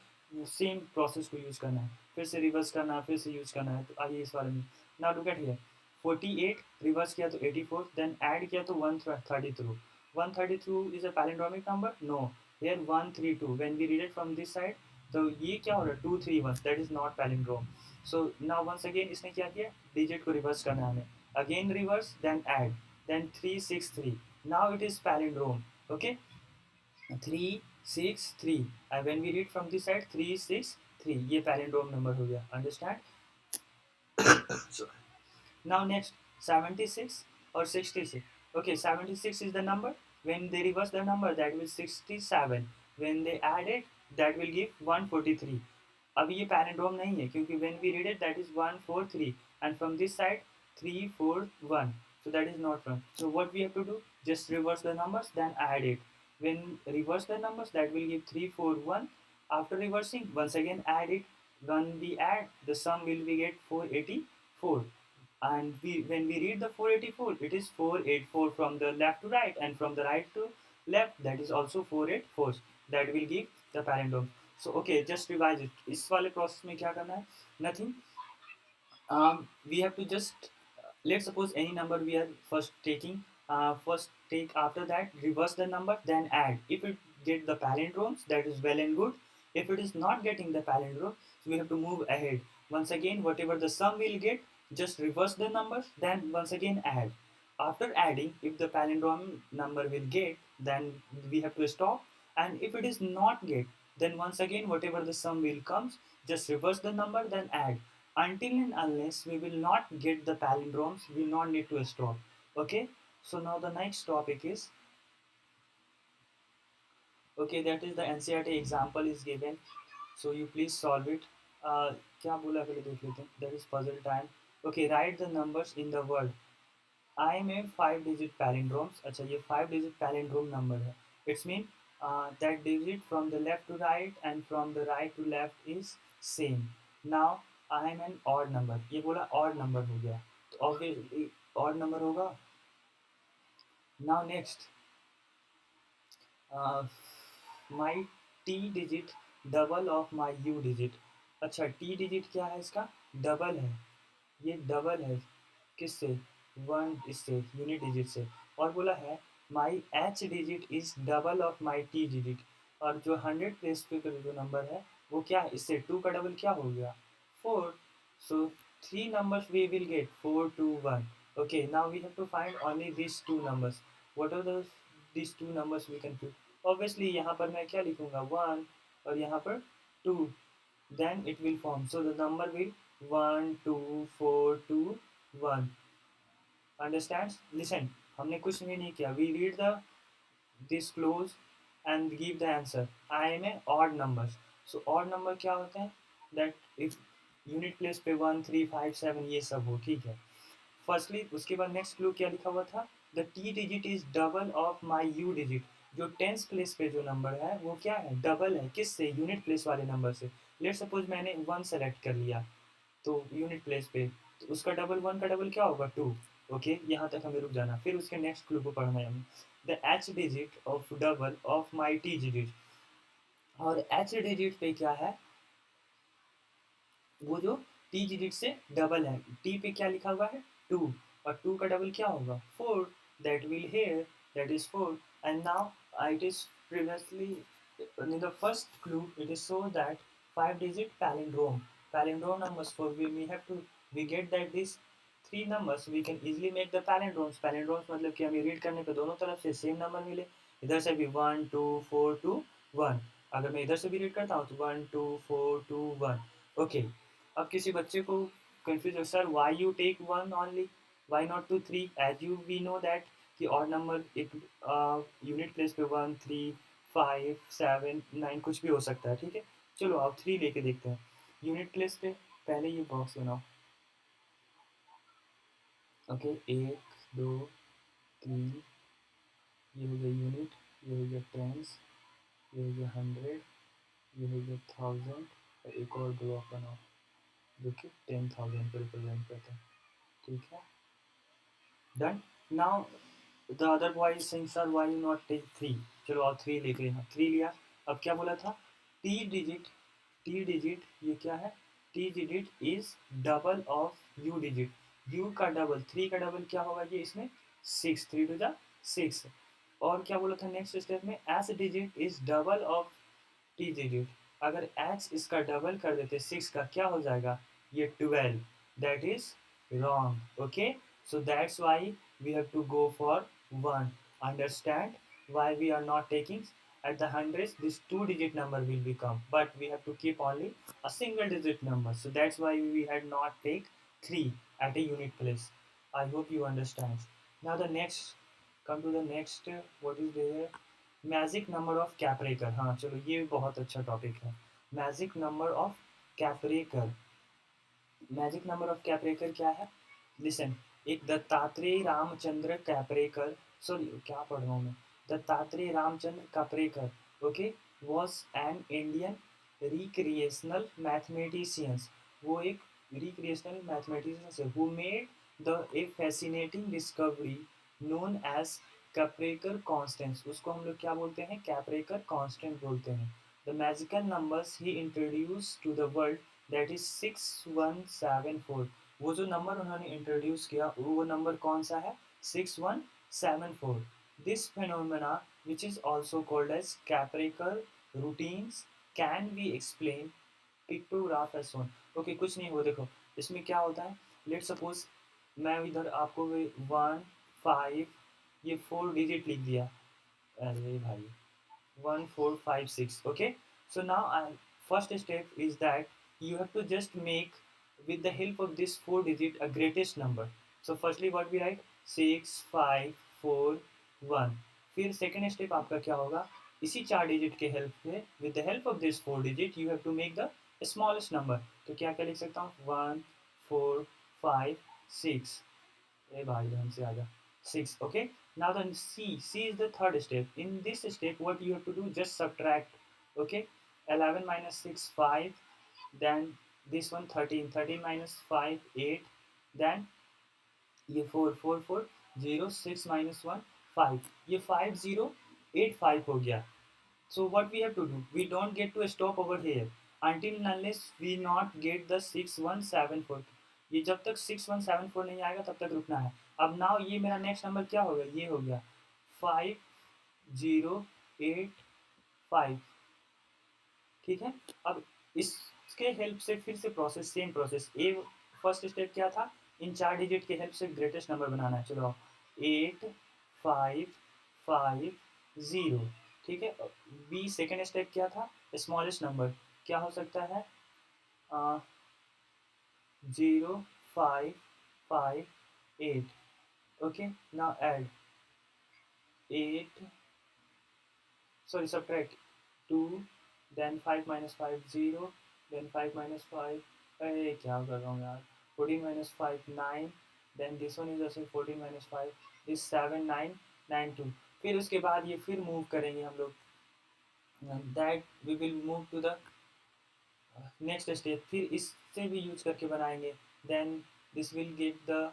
same process को use करना है, फिर से reverse करना है, फिर से यूज करना है। तो आइए इस बारे में now look at here 48 reverse किया तो 84, देन ऐड किया तो 132, 132 is a palindromic number, no here 132 when we read it from this side, तो ये क्या हो रहा है 231, that is not palindrome. So now once again इसने क्या किया, डिजिट को रिवर्स करना है हमें, again reverse then add, then 363, now it is palindrome, okay, 363 and when we read from this side 363, ये palindrome number हो गया, understand? So now next 76 or 66, okay 76 is the number, when they reverse the number that will 67, when they add it that will give 143। अब ये palindrome नहीं है क्योंकि when we read it that is 143 and from this side 341, so that is not from, so what we have to do, just reverse the numbers then add it, when reverse the numbers that will give 341, after reversing once again add it, when we add the sum will be get 484, and when we read the 484 it is 484 from the left to right and from the right to left, that is also 484, that will give the palindrome। so okay just revise it, इस वाले process में क्या करना है, nothing, we have to just let's suppose any number we are first taking, first take, after that reverse the number then add, if it get the palindromes that is well and good, if it is not getting the palindrome so we have to move ahead, once again whatever the sum will get just reverse the numbers then once again add, after adding if the palindrome number will get then we have to stop, and if it is not get then once again whatever the sum will comes just reverse the number then add, until and unless we will not get the palindromes we will not need to stop, okay? So now the next topic is, okay that is the NCERT example is given, so you please solve it। क्या बोला पहले देख लेते हैं, that is puzzle time। okay write the numbers in the word, I am a 5 digit palindromes, अच्छा ये 5 digit palindrome number है, it's mean that digit from the left to right and from the right to left is same। now I am an odd number, ये बोला odd number हो गया तो obviously odd number होगा। now next my t digit double of my u digit, अच्छा t digit क्या है इसका, डबल है, ये डबल है किससे, वन इससे यूनिट डिजिट से, और बोला है my H digit is double of my T digit, और जो 100 प्लेस पे का जो नंबर है वो क्या है, इससे 2 का डबल क्या हो गया 4, सो 3 numbers we will get 4 2 1, okay now we have to find only these two numbers, what are these two numbers we can put, obviously यहाँ पर मैं क्या लिखूंगा 1 और यहाँ पर 2, then it will form, so the number will 1 2 4 2 1, understands, listen हमने कुछ भी नहीं किया, we read the this close and give the answer, I am a odd numbers, so odd number क्या होते हैं, that if unit place पे 1 3 5 7 ये सब हो, ठीक है। फर्स्टली उसके बाद नेक्स्ट क्लू क्या लिखा हुआ था, the T digit is double of my you digit, जो टेंस प्लेस पे जो नंबर है वो क्या है, डबल है, किससे, यूनिट प्लेस वाले नंबर से। लेट सपोज मैंने 1 सेलेक्ट कर लिया तो यूनिट प्लेस पे, तो उसका डबल, 1 का डबल क्या होगा, 2। ओके, यहाँ तक हमें रुक जाना, फिर उसके नेक्स्ट क्लू को पढ़ना है हमें। The H digit of double of my T digit. और एच डिजिट पे क्या है, वो जो टी डिजिट से डबल है, टी पे क्या लिखा हुआ है, 2। और 2 का डबल क्या होगा, 4। That will hair, that is 4। And now it is previously in the first clue it is so that 5 digit palindrome numbers, for we have to, we get that these three numbers we can easily make the palindromes मतलब कि हमें read करने पे दोनों तरफ से same number मिले, इधर से भी 1 2 4 2 1, अगर मैं इधर से भी रीड करता हूँ तो 1 2 4 2 1। ओके, अब किसी बच्चे को कंफ्यूज हो, sir why you take one only, why not two three, as you we know that कि और नंबर एक यूनिट प्लेस पे 1 3 5 7 9 कुछ भी हो सकता है, ठीक है। चलो आप 3 लेके देखते हैं यूनिट प्लेस पे। पहले ये बॉक्स बनाओ। ओके, 1 2 3, ये हो गया यूनिट, ये हो गया टेंस, ये हो गया 100, ये हो गया 1000, और एक और ब्लॉक बनाओ जो कि 10,000 को रिप्रेजेंट करता है, ठीक है। Done. Now the other boy is saying sir why you not take 3। चलो आप 3 लेके यहाँ 3 लिया। अब क्या बोला था, टी डिजिट, टी डिजिट ये क्या है, T digit is double of you digit, you का डबल, 3 का डबल क्या होगा ये इसमें, 6, 3 टू द 6। और क्या बोला था नेक्स्ट स्टेप में, S digit is double of T digit, अगर एच इसका डबल कर देते 6 का क्या हो जाएगा, ये 12, that is wrong. Okay, so that's why we have to go for 1। Understand why we are not taking at the hundreds, this 2 digit number will become, but we have to keep only a single digit number, so that's why we had not take 3 at a unit place। I hope you understand। Now the next, come to the next, what is there, magic number of Kaprekar. हाँ चलो, ये बहुत अच्छा topic है, magic number of Kaprekar. Magic number of Kaprekar क्या है, listen. एक Dattatreya Ramchandra कैपरेकर, sorry क्या पढ़ रहा हूँ मैं, Dattatreya Ramchandra Kaprekar, okay, was an Indian recreational mathematicians, वो एक रिक्रिएशनल मैथमेटिशियंस है, who made the a fascinating discovery known as Kaprekar constant, उसको हम लोग क्या बोलते हैं, कैपरेकर कांस्टेंट बोलते हैं। द मैजिकल नंबर्स ही introduce to the world, that is 6174। वो जो नंबर उन्होंने इंट्रोड्यूस किया वो नंबर कौन सा है, 6174। This phenomena which is also called as Kaprekar routines can be explain pictograph as shown. Okay, कुछ नहीं, वो देखो इसमें क्या होता है, लेट सपोज मैं इधर आपको 1 5 ये 4 डिजिट लिख दिया, अरे भाई 1456। Okay, so now first step is that you have to just make with the help of this 4 digit a greatest number। So firstly what we write, 6541। फिर सेकेंड स्टेप आपका क्या होगा, इसी 4 डिजिट के हेल्प से, with the help of this 4 digit you have to make the smallest number. तो क्या क्या लिख सकता हूँ, 1456, ए भाई ध्यान से आजा, 6। Okay, now then c is the third step, in this step what you have to do, just subtract। Okay, 11 minus 6 5, then this one 13, 13 minus 5 8, then ये 4 4 4 0, 6 minus 1 5, ये 5085 हो गया। So what we have to do, we don't get to stop over here until and unless we not get the 6174। ये जब तक 6174 नहीं आएगा तब तक रुकना है। अब नाउ ये मेरा नेक्स्ट नंबर क्या हो गया, ये हो गया 5085, ठीक है। अब इसके हेल्प से फिर से प्रोसेस, सेम प्रोसेस, ए फर्स्ट स्टेप क्या था, इन 4 डिजिट के हेल्प से ग्रेटेस्ट नंबर बनाना है। चलो 8550, ठीक है। बी सेकेंड स्टेप क्या था, स्मॉलेस्ट नंबर क्या हो सकता है, 0558। Okay, now add 8, sorry subtract 2, then 5 minus 5 0, then 5 minus 5, अरे क्या कर रहा हूँ यार, 14 minus 5 9, then this one is also 14 minus 5, this 7 9 9 2। फिर उसके बाद ये फिर मूव करेंगे हम लोग, that we will move to the next step, फिर इससे भी यूज करके बनाएंगे। Then this will get the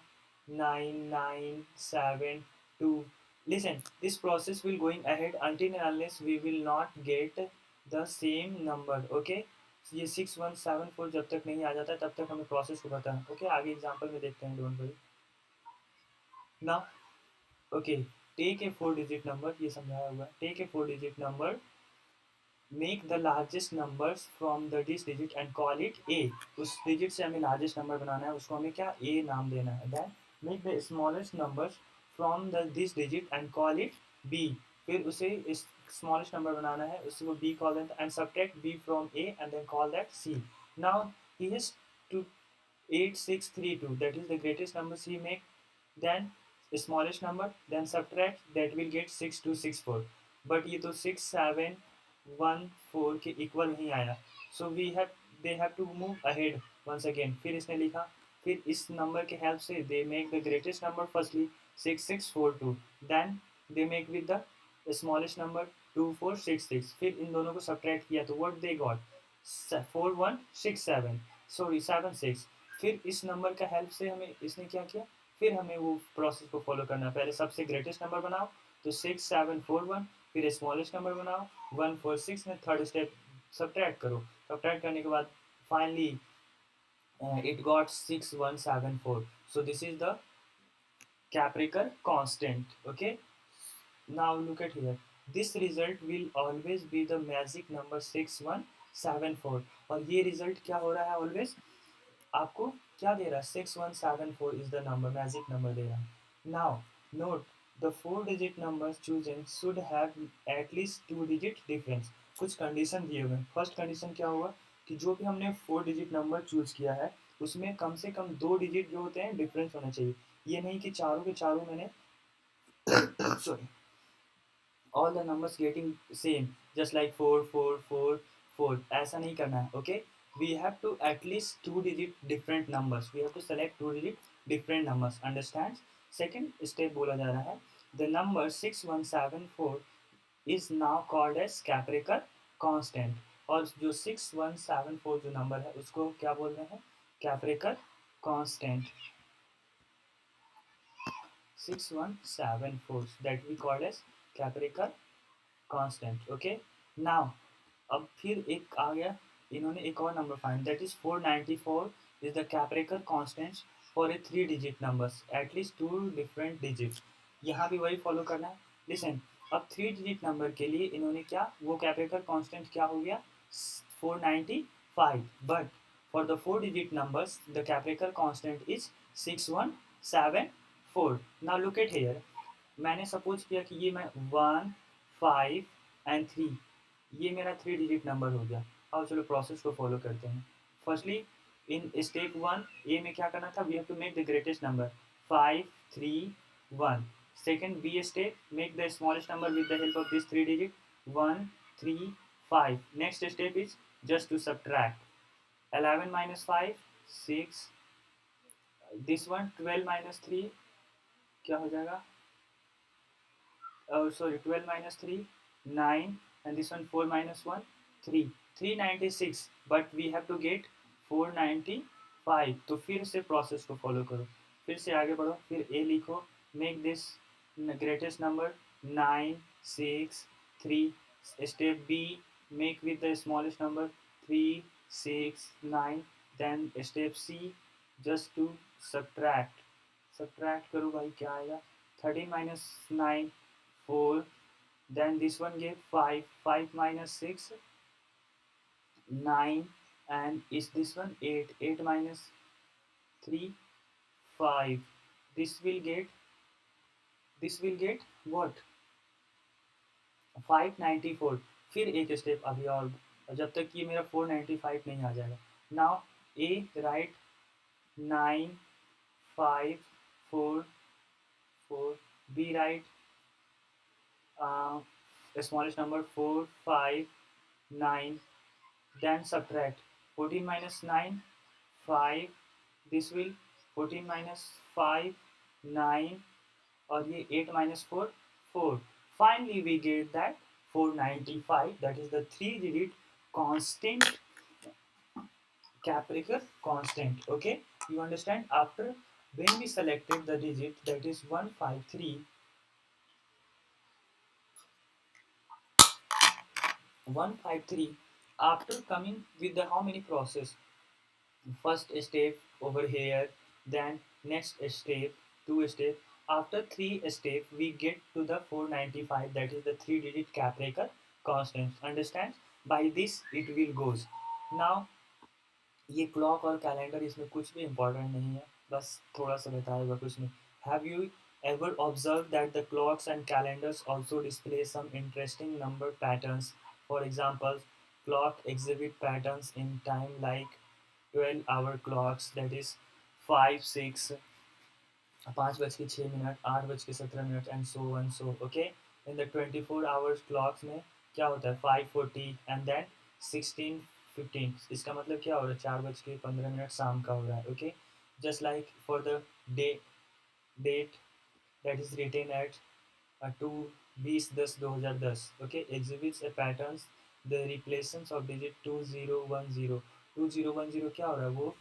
9972. Listen, this process will going ahead until and unless we will not get the same number. Okay, ये 6174 जब तक नहीं आ जाता तब तक हमें प्रोसेस को बताना. ओके, आगे एग्जांपल में देखते हैं. डोंट वरी ना. Okay, take a 4 digit number, ये समझाया हुआ है. Take a 4 digit number, make the largest numbers from the this digit and call it A. उस डिजिट से हमें लार्जेस्ट नंबर बनाना है, उसको हमें क्या ए नाम देना है. Then make the smallest numbers from the this digit and call it B. फिर उसे इस स्मॉलेस्ट नंबर बनाना है, उसको बी कॉल देना and subtract B from A and then call that C. Now he has to 8632, that is the greatest numbers he make, then smallest number, then subtract, that will get 6264. But ये तो 6714 के equal नहीं आया. So we have they have to move ahead once again. फिर इसने लिखा, फिर इस नंबर के हेल्प से they make the greatest number firstly 6642, then they make with the smallest number 2466. फिर इन दोनों को subtract किया तो what they got 4167, सॉरी 76. फिर इस नंबर का हेल्प से हमें इसने क्या किया, फिर हमें वो प्रोसेस को फॉलो करना है. पहले सबसे ग्रेटेस्ट नंबर बनाओ तो 6741, फिर स्मॉलेस्ट नंबर बनाओ 146 में, थर्ड स्टेप सब्ट्रैक्ट करो. सब्ट्रैक्ट करने के बाद finally it got 6174. So this is the Capricorn constant. Okay, now look at here. This result will always be the magic number 6174. और ये रिजल्ट क्या हो रहा है, ऑलवेज आपको क्या दे रहा है, 6174 is the number, magic number दे रहा है. Now note the 4 digit number chosen should have at least 2 digit difference. कुछ कंडीशन दिए हुए हैं. फर्स्ट कंडीशन क्या हुआ कि जो भी हमने 4 डिजिट नंबर चूज किया है उसमें कम से कम 2 डिजिट जो होते हैं डिफरेंस होना चाहिए. ये नहीं कि चारों के चारों मैंने sorry all the numbers getting same just like 4444, ऐसा नहीं करना है. Okay, we have to at least 2 digit different numbers, we have to select 2 digit different numbers, understand. second step बोला जा रहा है, the number 6174 is now called as Capricorn constant. और जो 6174 जो नंबर है उसको क्या बोल रहे हैं, Capricorn constant. 6174 that we called as Capricorn constant. Okay, now अब फिर एक आ गया, इन्होंने एक और number find, that is 494 is the Capricorn constant for a 3 digit numbers at least 2 different digit. यहाँ भी वही फॉलो करना है. लिसन, अब 3 डिजिट नंबर के लिए इन्होंने क्या, वो कैप्रिकन कांस्टेंट क्या हो गया 495. But for the 4 digit numbers the Capricorn constant is 6174. Now look at here, मैंने सपोज किया कि ये मैं 1 5 एंड 3, ये मेरा 3 डिजिट नंबर हो गया. अब चलो प्रोसेस को फॉलो करते हैं. फर्स्टली इन स्टेप 1 ए में क्या करना था, we have to make the greatest number 531. Second B step, make the smallest number with the help of this 3 digit 135. Next step is just to subtract 11 minus 5 6, this one 12 minus 3 क्या हो जाएगा, sorry 12 minus 3 9, and this one 4 minus 1 3, 396. but we have to get 495. तो फिर से process को follow करो, फिर से आगे बढ़ो, फिर ए लिखो, make this greatest number 963. Step B, make with the smallest number 369. Then step C, just to subtract. Subtract करो भाई, क्या आएगा 13 minus 9 4, then this one gave 5, 5 minus 6 9, and is this one 8, 8 minus 3 5. This will get what 594. फिर एक step अभी और, जब तक कि मेरा 495 नहीं आ जाएगा. Now A right 9 5 4 4, B right smallest number 4 5 9, then subtract 14 minus 9 5, this will 14 minus 5 9, और ये 8 minus 4 4. Finally we get that 495, that is the 3 digit constant Capricorn constant. Okay, You understand? After when we selected the digit that is 153, 153, after coming with the how many process? First step over here, then next step, two step. After three step, we get to the 495. That is the three-digit Capricorn constant. Understand? By this it will goes. Now ये clock और calendar इसमें कुछ भी important नहीं है, बस थोड़ा सा बताएगा कुछ नहीं. Have you ever observed that the clocks and calendars also display some interesting number patterns? For example, clock exhibit patterns in time like 12-hour clocks, that is 5 6, 5:06 8:17 and so one so. Okay, in the 24 hours clocks में क्या होता है 5:40 and then 16:15. इसका मतलब क्या हो रहा है 4:15 शाम का हो रहा है. Okay, just like for the day date that is written at 2/20/10 okay exhibits a patterns the replacement of digit 2010. 2010 क्या हो रहा है वो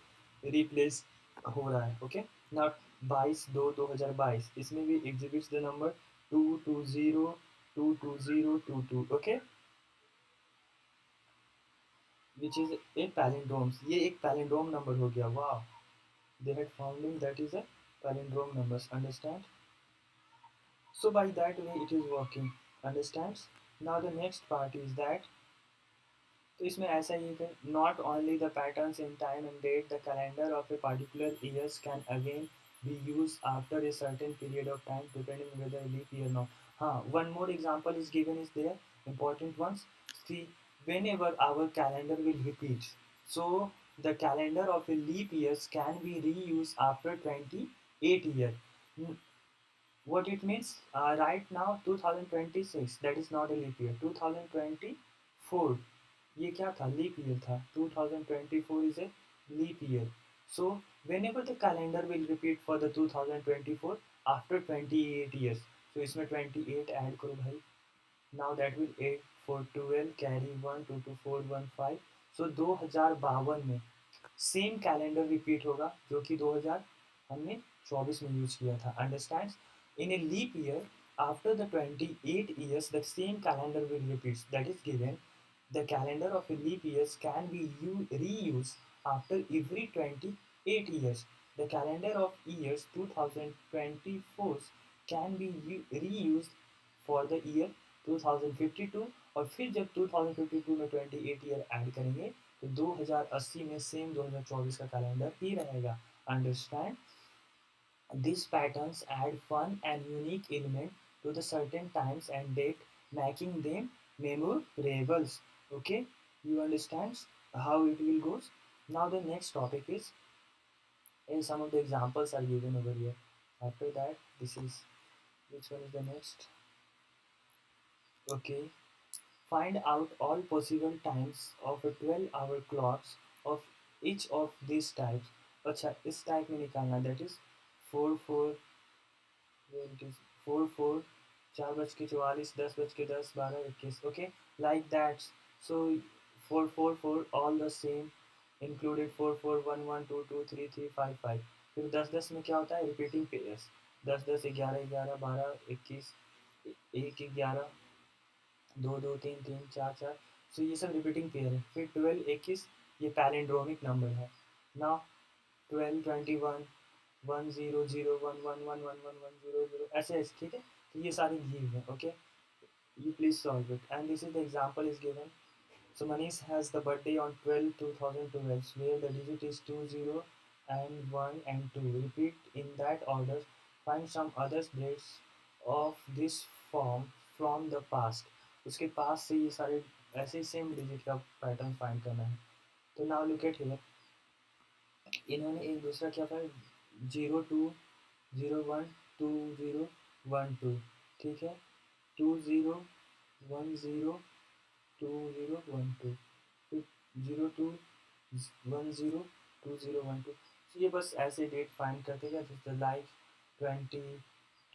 रिप्लेस हो रहा है. ओके, नॉट 22/2/2022 इसमें भी exhibits the number 220 okay which is a palindromes. ये एक पैलिंड्रोम नंबर हो गया. वाह, they had found that is a palindrome numbers. Understand? So by that way it is working. Understands? Now the next part is that तो इसमें ऐसा ही है not only the patterns in time and date the calendar of a particular years can again be used after a certain period of time depending whether leap year or not. One more example is given is there, important ones. See, whenever our calendar will repeat, so the calendar of a leap years can be reused after 28 year. What it means? Right now 2026 that is not a leap year. 2024 ये क्या था leap year था. 2024 is a leap year. So whenever the calendar will repeat for the 2024 after 28 years, so इसमें 28 add करो भाई. Now that will 8 4 12 carry 1 2 2 4 1 5. So 2052 में same calendar repeat होगा जो कि 2000 हमने 24 में यूज किया था. Understand? In a leap year after the 28 years the same calendar will repeat. That is given the calendar of a leap years can be reused after every 28 years. The calendar of years 2024 can be reused for the year 2052. और फिर जब 2052 में 28 year add करेंगे तो 2080 में same 2024 का calendar ही रहेगा. Understand? These patterns add fun and unique element to the certain times and date, making them memorable. Okay, you understand how it will goes. Now the next topic is, and some of the examples are given over here. After that, this is which one is the next? Okay, find out all possible times of a 12-hour clocks of each of these types. अच्छा इस type में निकालना that is 4 4 it is 4 4 4:44 10:10 12:21 okay like that. So 4 4 4 all the same included 4 4 1 1 2 2 3 3 5 5. फिर 10 10 में क्या होता है repeating pairs 10 10 11 11 12 21 1 11 2 2 3 3 4 4. सो ये सब रिपीटिंग पेयर है. फिर 12 21 ये पैलिंड्रोमिक नंबर है. नाउ 12 21 1 0 0 1 1 1 1 1 0 0 ऐसे ऐसे ठीक है. तो ये सारे गिव है. Okay, you please solve it and this is the example is given. So Manish has the birthday on 12 2012 where the digit is 20 and 1 and 2. Repeat in that order. Find some other dates of this form from the past. उसके पास से ये सारे ऐसे same digit का pattern find करना है. तो now look at here. इन्होंने एक दूसरा क्या था 02 01 20 ठीक है 20 10 20 फिर 02 10 20 तो ये बस ऐसे डेट फाइंड करते गए जैसे like 20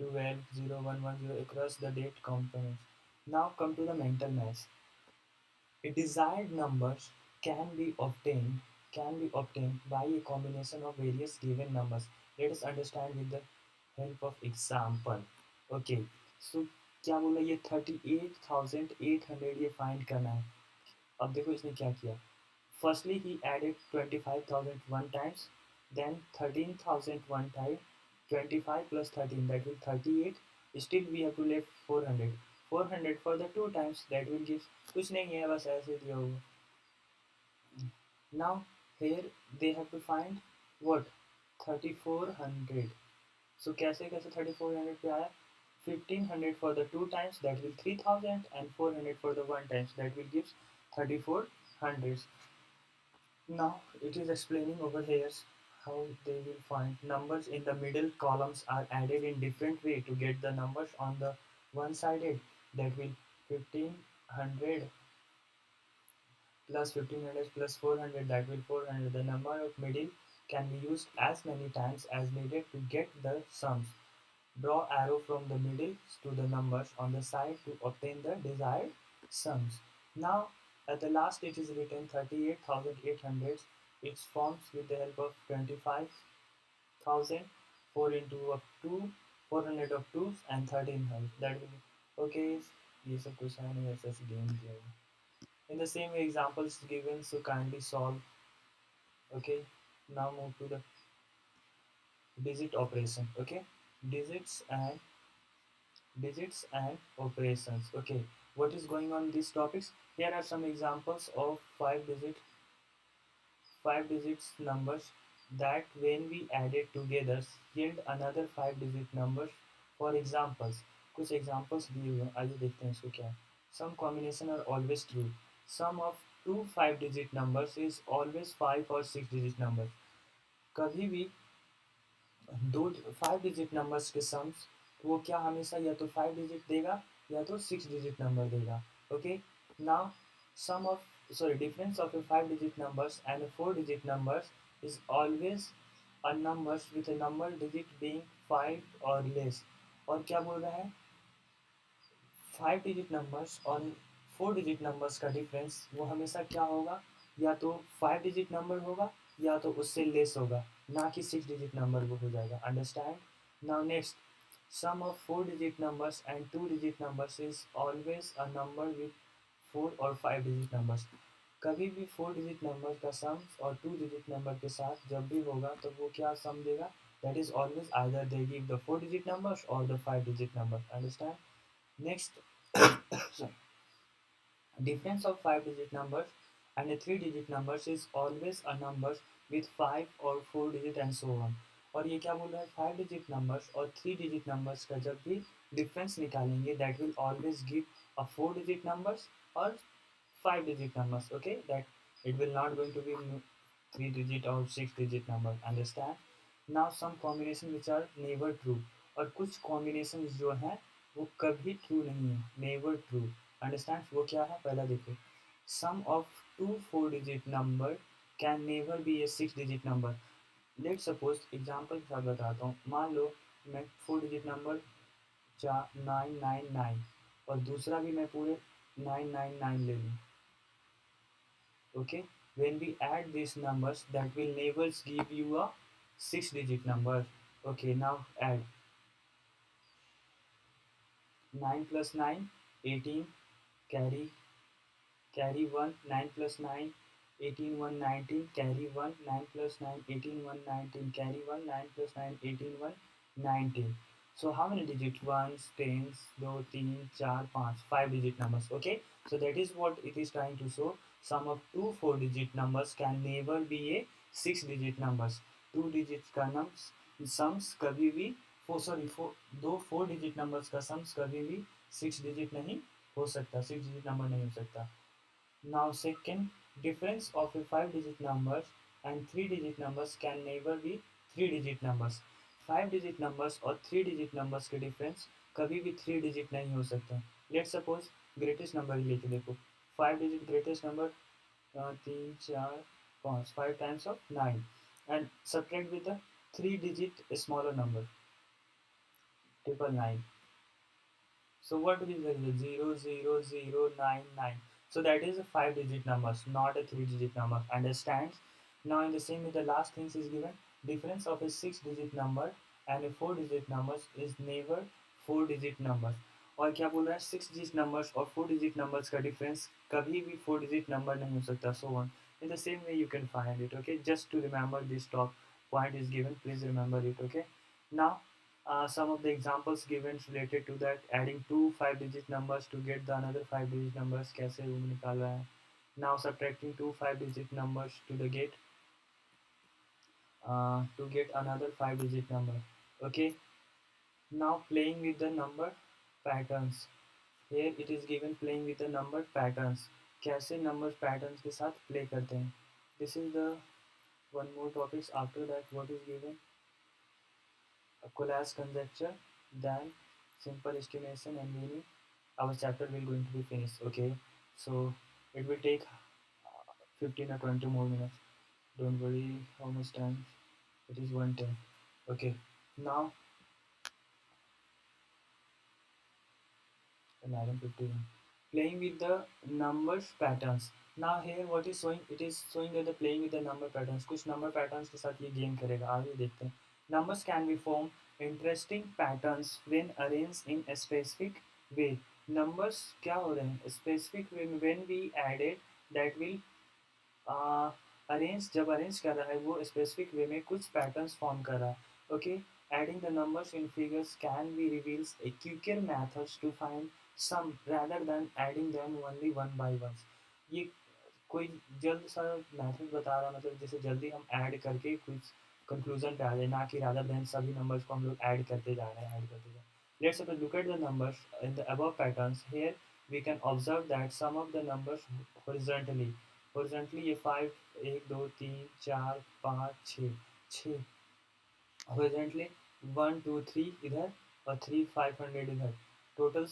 12 01 10 across the date components. Now come to the mental math. A desired numbers can be obtained can be obtained by a combination of various given numbers. Let us understand with the help of example. Okay, so क्या बोला, ये 38,800 ये find करना है. अब देखो इसने क्या किया. Firstly, he added 25,000 one times, then 13,000 one time, 25 plus 13 that will 38. Still we have to left 400. 400 for the two times that will give, कुछ नहीं है बस ऐसे दिया हुआ. Now here they have to find what, 3400. So कैसे कैसे 3400 पे आया. 1500 for the two times that will 3000 and 400 for the one times that will give 3400. Now it is explaining over here how they will find numbers in the middle columns are added in different way to get the numbers on the one sided. That will 1500 plus 1500 plus 400, that will 400. The number of middle can be used as many times as needed to get the sums. Draw arrow from the middle to the numbers on the side to obtain the desired sums. Now at the last it is written 38,800. It forms with the help of 25,000, 4 into of 2, 400 of 2 and 13,000. That will, okay. ये सब कुछ है नहीं, ऐसे ऐसे game किया हुआ. In the same way examples given, so kindly solve. Okay, now move to the digit operation. Okay, digits and digits and operations. Okay, what is going on in these topics? Here are some examples of five digits numbers that when we added together yield another five digit numbers. For examples, कुछ examples दिए हुए हैं, आइए देखते हैं इसको क्या है. Some combination are always true. Sum of two five digit numbers is always five or six digit numbers. कभी भी दो फाइव डिजिट नंबर्स के सम्स, वो क्या हमेशा या तो फाइव डिजिट देगा या तो सिक्स डिजिट नंबर देगा. Okay, now sum of, sorry, difference of a five digit numbers and a four digit numbers is always a numbers with a number digit being five or less. और क्या बोल रहा है, five digit numbers और four digit numbers का difference वो हमेशा क्या होगा, या तो फाइव डिजिट नंबर होगा या तो उससे लेस होगा, ना कि सिक्स डिजिट नंबर वो हो जाएगा. Understand. Now next, sum of four digit numbers and two digit numbers is always a number with four or five digit numbers. कभी भी फोर डिजिट नंबर का सम और टू डिजिट नंबर के साथ जब भी होगा तो वो क्या सम देगा, that is always either they give the four digit numbers और the five digit number. Understand. Next, sorry, difference of five digit numbers and a three digit numbers is always a number with five or four digit and so on. और ये क्या बोल रहा है, five digit numbers और three digit numbers का जब भी डिफरेंस निकालेंगे that will always give a four digit numbers और five digit numbers. Okay, that it will not going to be three digit or six digit number. Understand. Now some combination which are never true. और कुछ combinations जो हैं वो कभी true नहीं है, never true. Understand, वो क्या है पहला देखो. Sum of two four digit number can never be a six digit number. Let's suppose example के साथ बताता हूँ. मान लो मैं फोर डिजिट नंबर 999 और दूसरा भी मैं पूरे 999 ले लूँ. Okay, when we add these numbers that will never give you a six digit number. Okay, now add 9 plus 9 18, carry 1, 9 plus 9 18 1 19, carry 1, 9 plus 9 18 1 19, carry 1, 9 plus 9 18 1 19. So how many digits? Ones, tens, दो, तीन, चार, पाँच, five digit numbers. Okay, so that is what it is trying to show. Sum of two four digit numbers can never be a six digit numbers. Two digits का nums sums कभी भी दो four digit numbers का sums कभी भी six digit नहीं हो सकता, सिक्स डिजिट नंबर नहीं हो सकता. Now second, difference of a five digit numbers and three digit numbers can never be three digit numbers. Five digit numbers और थ्री डिजिट नंबर्स के डिफरेंस कभी भी थ्री डिजिट नहीं हो सकता. लेट सपोज ग्रेटेस्ट नंबर ही लेके देखो. Five digit greatest number तीन चार पाँच, five times of nine and subtract with the three digit smaller number triple nine. So what is the 00099? So that is a five digit numbers, not a three digit number. Understand? Now in the same way, the last things is given, difference of a 6 digit number and a 4 digit numbers is never 4 digit numbers. और क्या बोल रहा है, 6 digit numbers और 4 digit numbers का difference कभी भी 4 digit number नहीं हो सकता, so on. In the same way you can find it, okay? Just to remember this top point is given, please remember it, okay? Now some of the examples given related to that, adding two 5 digit numbers to get the another 5 digit numbers कैसे वो निकाल रहा है. Now subtracting two 5 digit numbers to get another 5 digit number, okay? Now playing with the number patterns, here it is given playing with the number patterns, कैसे number patterns के साथ play करते हैं. This is the one more topics. After that, what is given, a collage conjecture, then simple estimation and meaning. Our chapter will going to be finished, okay? So it will take 15 or 20 more minutes, don't worry how much time, it is 110, okay? Now 11:51. Playing with the numbers patterns. Now here what is showing? It is showing that the playing with the number patterns. कुछ number patterns के साथ ये game करेगा. आगे देखते हैं. Numbers can be formed interesting patterns when arranged in a specific way. Numbers क्या हो रहे हैं? Specific way when we added that will arrange, जब अरेंज कर रहा है वो स्पेसिफिक वे में कुछ पैटर्न्स फॉर्म कर रहा है, okay? Adding the numbers in figures can be reveals a quicker methods to find sum rather than adding them only one by one. ये कोई जल्द सा मेथड बता रहा है, मतलब जैसे जल्दी हम ऐड करके कुछ कंक्लूजन पे आ जाए, ना कि rather than सभी नंबर्स को हम लोग ऐड करते जा रहे हैं, ऐड करते जा रहे हैं. Let's suppose look at the numbers in the above patterns. Here we can observe that some of the numbers horizontally ये 5, 1 2 3 4 5 6 horizontally 1 2 3 इधर और 3 500 इधर, टोटल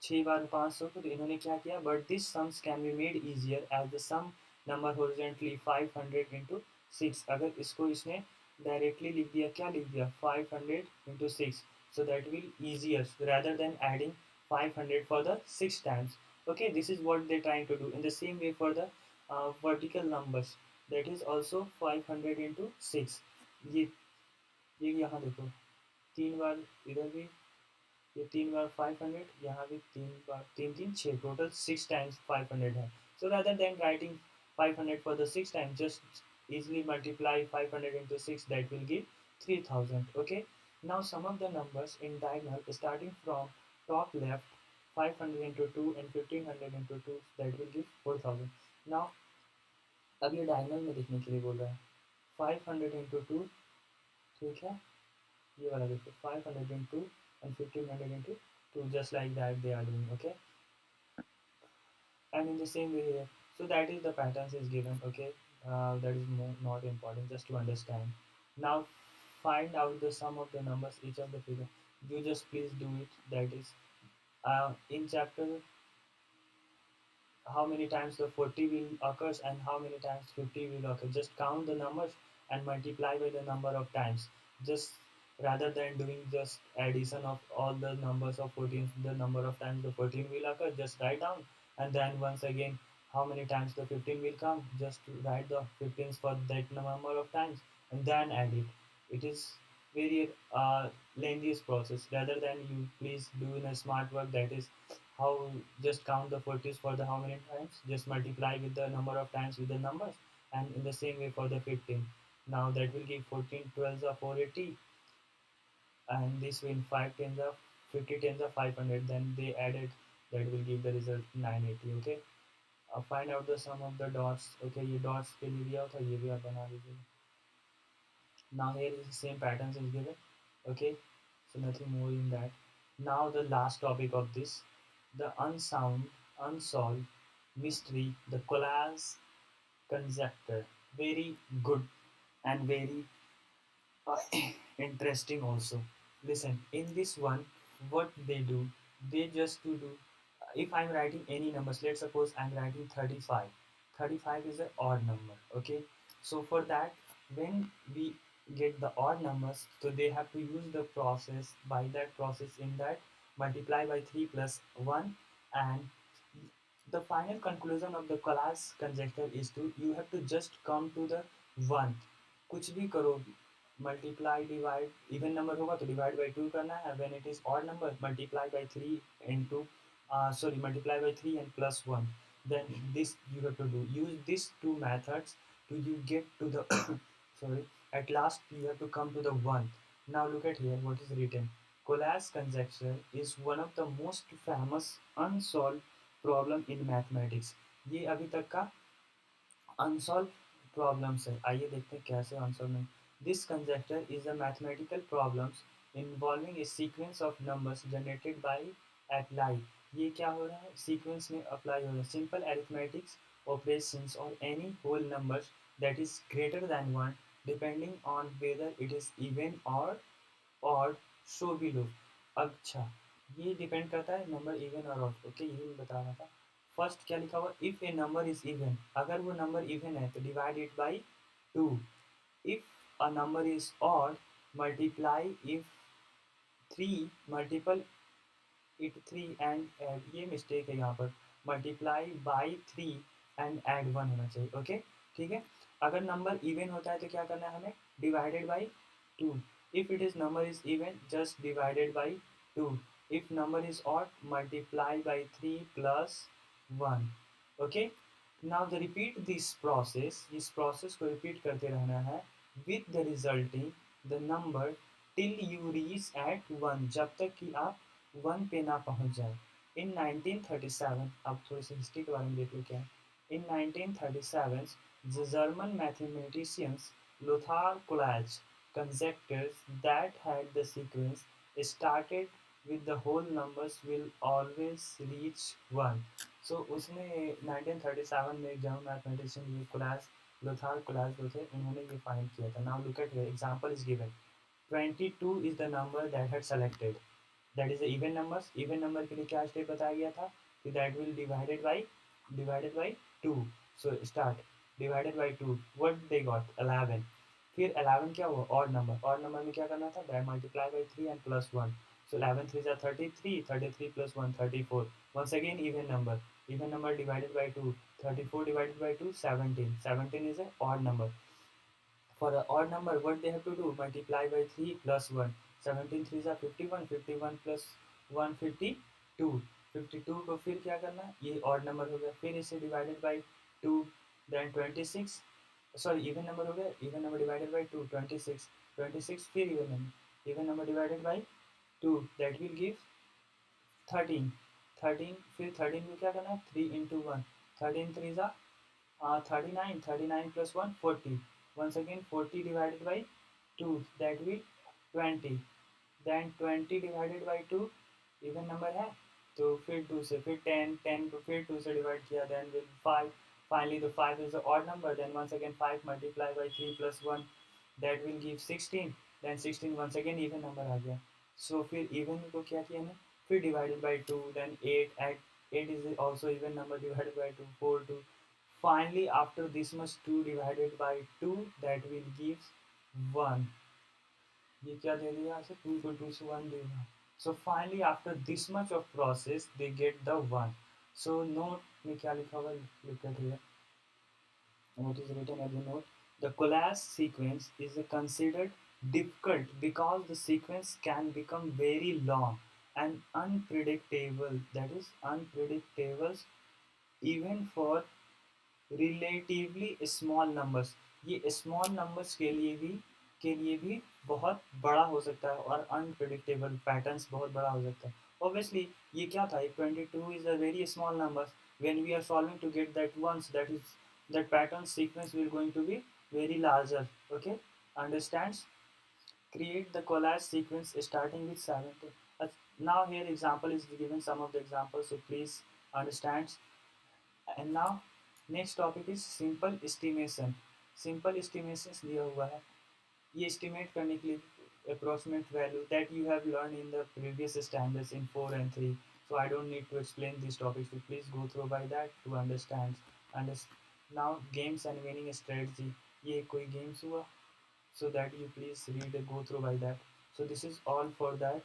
6 बार 500. तो इन्होंने क्या किया, but this sums can be made easier as the sum number horizontally 500 into 6. अगर इसको इसने डायरेक्टली लिख दिया, क्या लिख दिया, 500 into 6, so that will easier rather than adding 500 for the 6 times, okay? This is what they're trying to do. In the same way for the vertical numbers, that is also 500 into 6. ये यहाँ देखो, 3 बार इधर भी, ये 3 बार 500, यहाँ भी 3 बार, 3 3 6, total 6 times 500 है. So rather than writing 500 for the 6 times, just easily multiply 500 into 6, that will give 3000, okay? Now some of the numbers in diagonal starting from top left, 500 into 2 and 1500 into 2, that will give 4000. Now अब ये diagonal में देखने के लिए बोल रहा है, 500 into two, ठीक है? ये वाला देखो, 500 into and 1500 into 2, just like that they are doing, okay? And in the same way here, so that is the patterns is given, okay? That is not important, just to understand. Now find out the sum of the numbers each of the figure. You just please do it. That is in chapter, how many times the 40 will occurs and how many times 50 will occur. Just count the numbers and multiply by the number of times. Just rather than doing just addition of all the numbers of 14, the number of times the 14 will occur, just write down, and then once again how many times the 15 will come, just write the 15s for that number of times and then add it. It is very lengthiest process, rather than you please do in a smart work, that is how just count the 40s for the how many times, just multiply with the number of times with the numbers, and in the same way for the 15. Now that will give 14 12s are 480, and this will 5 tens are 50 tens are 500, then they added, that will give the result 980, okay? Find out the sum of the dots, okay? ये dots के लिए दिया था, ये भी आप बना लीजिए. Now here is the same patterns is given, okay? So nothing more in that. Now the last topic of this, the unsolved mystery, the collage conjecture. Very good and very uh, interesting also. Listen, in this one, what they do, they just to do, if I'm writing any numbers, let's suppose I'm writing 35. 35 is an odd number, okay? So for that, when we get the odd numbers, so they have to use the process, by that process in that, multiply by 3 plus 1, and the final conclusion of the collage conjecture is to, you have to just come to the one, कुछ भी करो, multiply divide, even number होगा तो divide by two करना है, when it is odd number multiply by three into sorry multiply by 3 and plus 1, then this you have to do, use these two methods to you get to the sorry, at last you have to come to the 1. Now look at here what is written. Collat's conjecture is one of the most famous unsolved problem in mathematics. ये अभी तक का unsolved problems है, आइए देखते हैं कैसे unsolve नहीं. This conjecture is a mathematical problems involving a sequence of numbers generated by apply. ये क्या हो रहा है, सीक्वेंस में अप्लाई हो रहा है सिंपल अरिथमेटिक्स ऑपरेशंस और any whole numbers that is greater than one depending on whether it is even or show below. अच्छा, ये डिपेंड करता है नंबर इवन और ऑड. ओके, यही मैं बता रहा था. फर्स्ट क्या लिखा हुआ, if a number is even, अगर वो नंबर इवन है तो divide it by two. If a number is odd multiply if three, multiple it three and add, ये मिस्टेक है यहाँ पर, multiply by three and add one होना चाहिए. ओके, ठीक है. अगर नंबर इवन होता है तो क्या करना है हमें, divided by two. If it is number is even just divided by two. If number is odd multiply by three plus one. Okay, now the repeat this process, इस प्रोसेस को repeat करते रहना है with the resulting the number till you reach at one, जब तक कि आप one पे ना पहुंच जाए. इन 1937, अब थोड़ी सी हिस्ट्री के बारे में देख लो क्या है. इन 1937 the German mathematicians Lothar Kollage conjectured that had the sequence started with the whole numbers will always reach one. So उसने 1937 में एक German mathematician collage, Lothar collage जो थे, उन्होंने ये फाइंड किया था. Now look at here, example is given. 22 is the number that had selected, that is the even numbers. even number के लिए क्या स्टेप बताया गया था कि that will divided by 2. so start divided by 2, what they got 11. फिर 11 क्या हुआ, odd number में क्या करना था, that multiply by 3 and plus 1. so 11 3 are 33, 33 plus 1 34. once again even number divided by 2, 34 divided by 2 17. 17 is an odd number. For an odd number, what they have to do? Multiply by 3 plus 1. 17 3s are 51. 51 plus 1 52. 52 को फिर क्या करना, ये odd number हो गया, फिर इसे divided by 2. then 26, sorry even number हो गया, इवन नंबर डिवाइडेड बाई 2 26. 26 फिर even number divided by 2, that will give 13. 13 फिर 13 को क्या करना, 3 इंटू वन. 13 3 ज़ा 39. 39 plus 1 40. once again 40 divided by 2, that will 20. then 20 divided by 2, even number है तो फिर 2 से, फिर 10, 10 को फिर 2 से डिवाइड किया, then will 5. finally the 5 is the odd number, then once again 5 multiply by 3 plus 1, that will give 16. then 16 once again even number आ गया. so फिर even को क्या किया ना, फिर divided by 2, then 8 at 8 is also even number divided by 2 4 2. finally after this much 2 divided by 2, that will give 1. ये क्या दे दिया ऐसे, 2 को 2 से 1 देगा. so finally after this much of process they get the 1. so note में क्या लिखा हुआ, look at here what is written as a note. The collage sequence is considered difficult because the sequence can become very long and unpredictable, that is unpredictable even for relatively small numbers. ये small numbers के लिए भी बहुत बड़ा हो सकता है और अनप्रिडिक्टेबल पैटर्न्स बहुत बड़ा हो सकता है. ऑब्वियसली ये क्या था, 22 is a very small number. When we are solving to get that once, that pattern sequence will going to be very larger. Okay, understands. Create the collage sequence starting with 70. Now here example is given, some of the examples, so please understand. And now next topic is simple estimation. Simple estimation दिया हुआ है, ये estimate करने के लिए approximate value that you have learn in the previous standards in 4 and 3. so I don't need to explain these topics, so please go through by that to understand. and now games and winning strategy, ये कोई games हुआ, so that you please read go through by that. so this is all for that.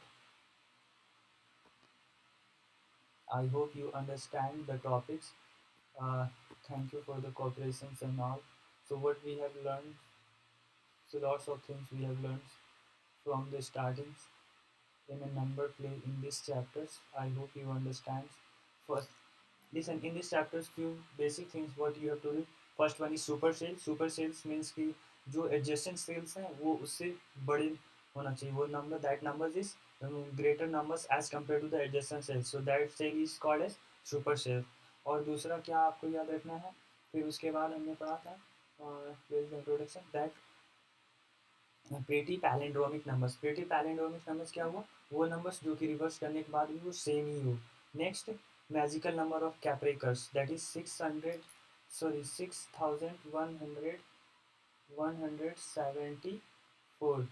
I hope you understand the topics. uh, Thank you for the cooperations and all. So what we have learned, so lots of things we have learned from the startings in a number play in these chapters. I hope you understand. First, listen, in these chapters few basic things what you have to do. First one is super cell. Super cells means कि जो adjacent sales हैं वो उससे बड़े होना चाहिए. वो number that numbers is greater numbers as compare to the adjacent cells, so that cell is called as super cell. और दूसरा क्या आपको याद रखना है, फिर उसके बाद हमने पढ़ा था introduction that pretty palindromic numbers. Pretty palindromic numbers क्या हुआ, वो नंबर्स जो कि रिवर्स करने के बाद भी वो सेम ही हो. Next, magical number of Kaprekar's that is 600, sorry 6174,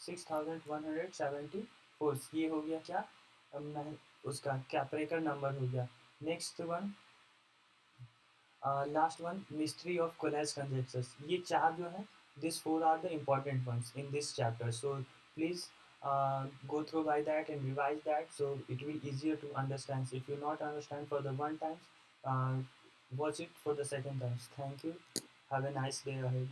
6174, ये हो गया क्या, उसका कैप्रिकर नंबर हो गया. Next one, last one, mystery of Collatz conjectures. ये चार जो है, this four are the important ones in this chapter. So please go through by that and revise that, so it will easier to understand. If you not understand for the one time, uh, watch it for the second time. Thank you. Have a nice day ahead.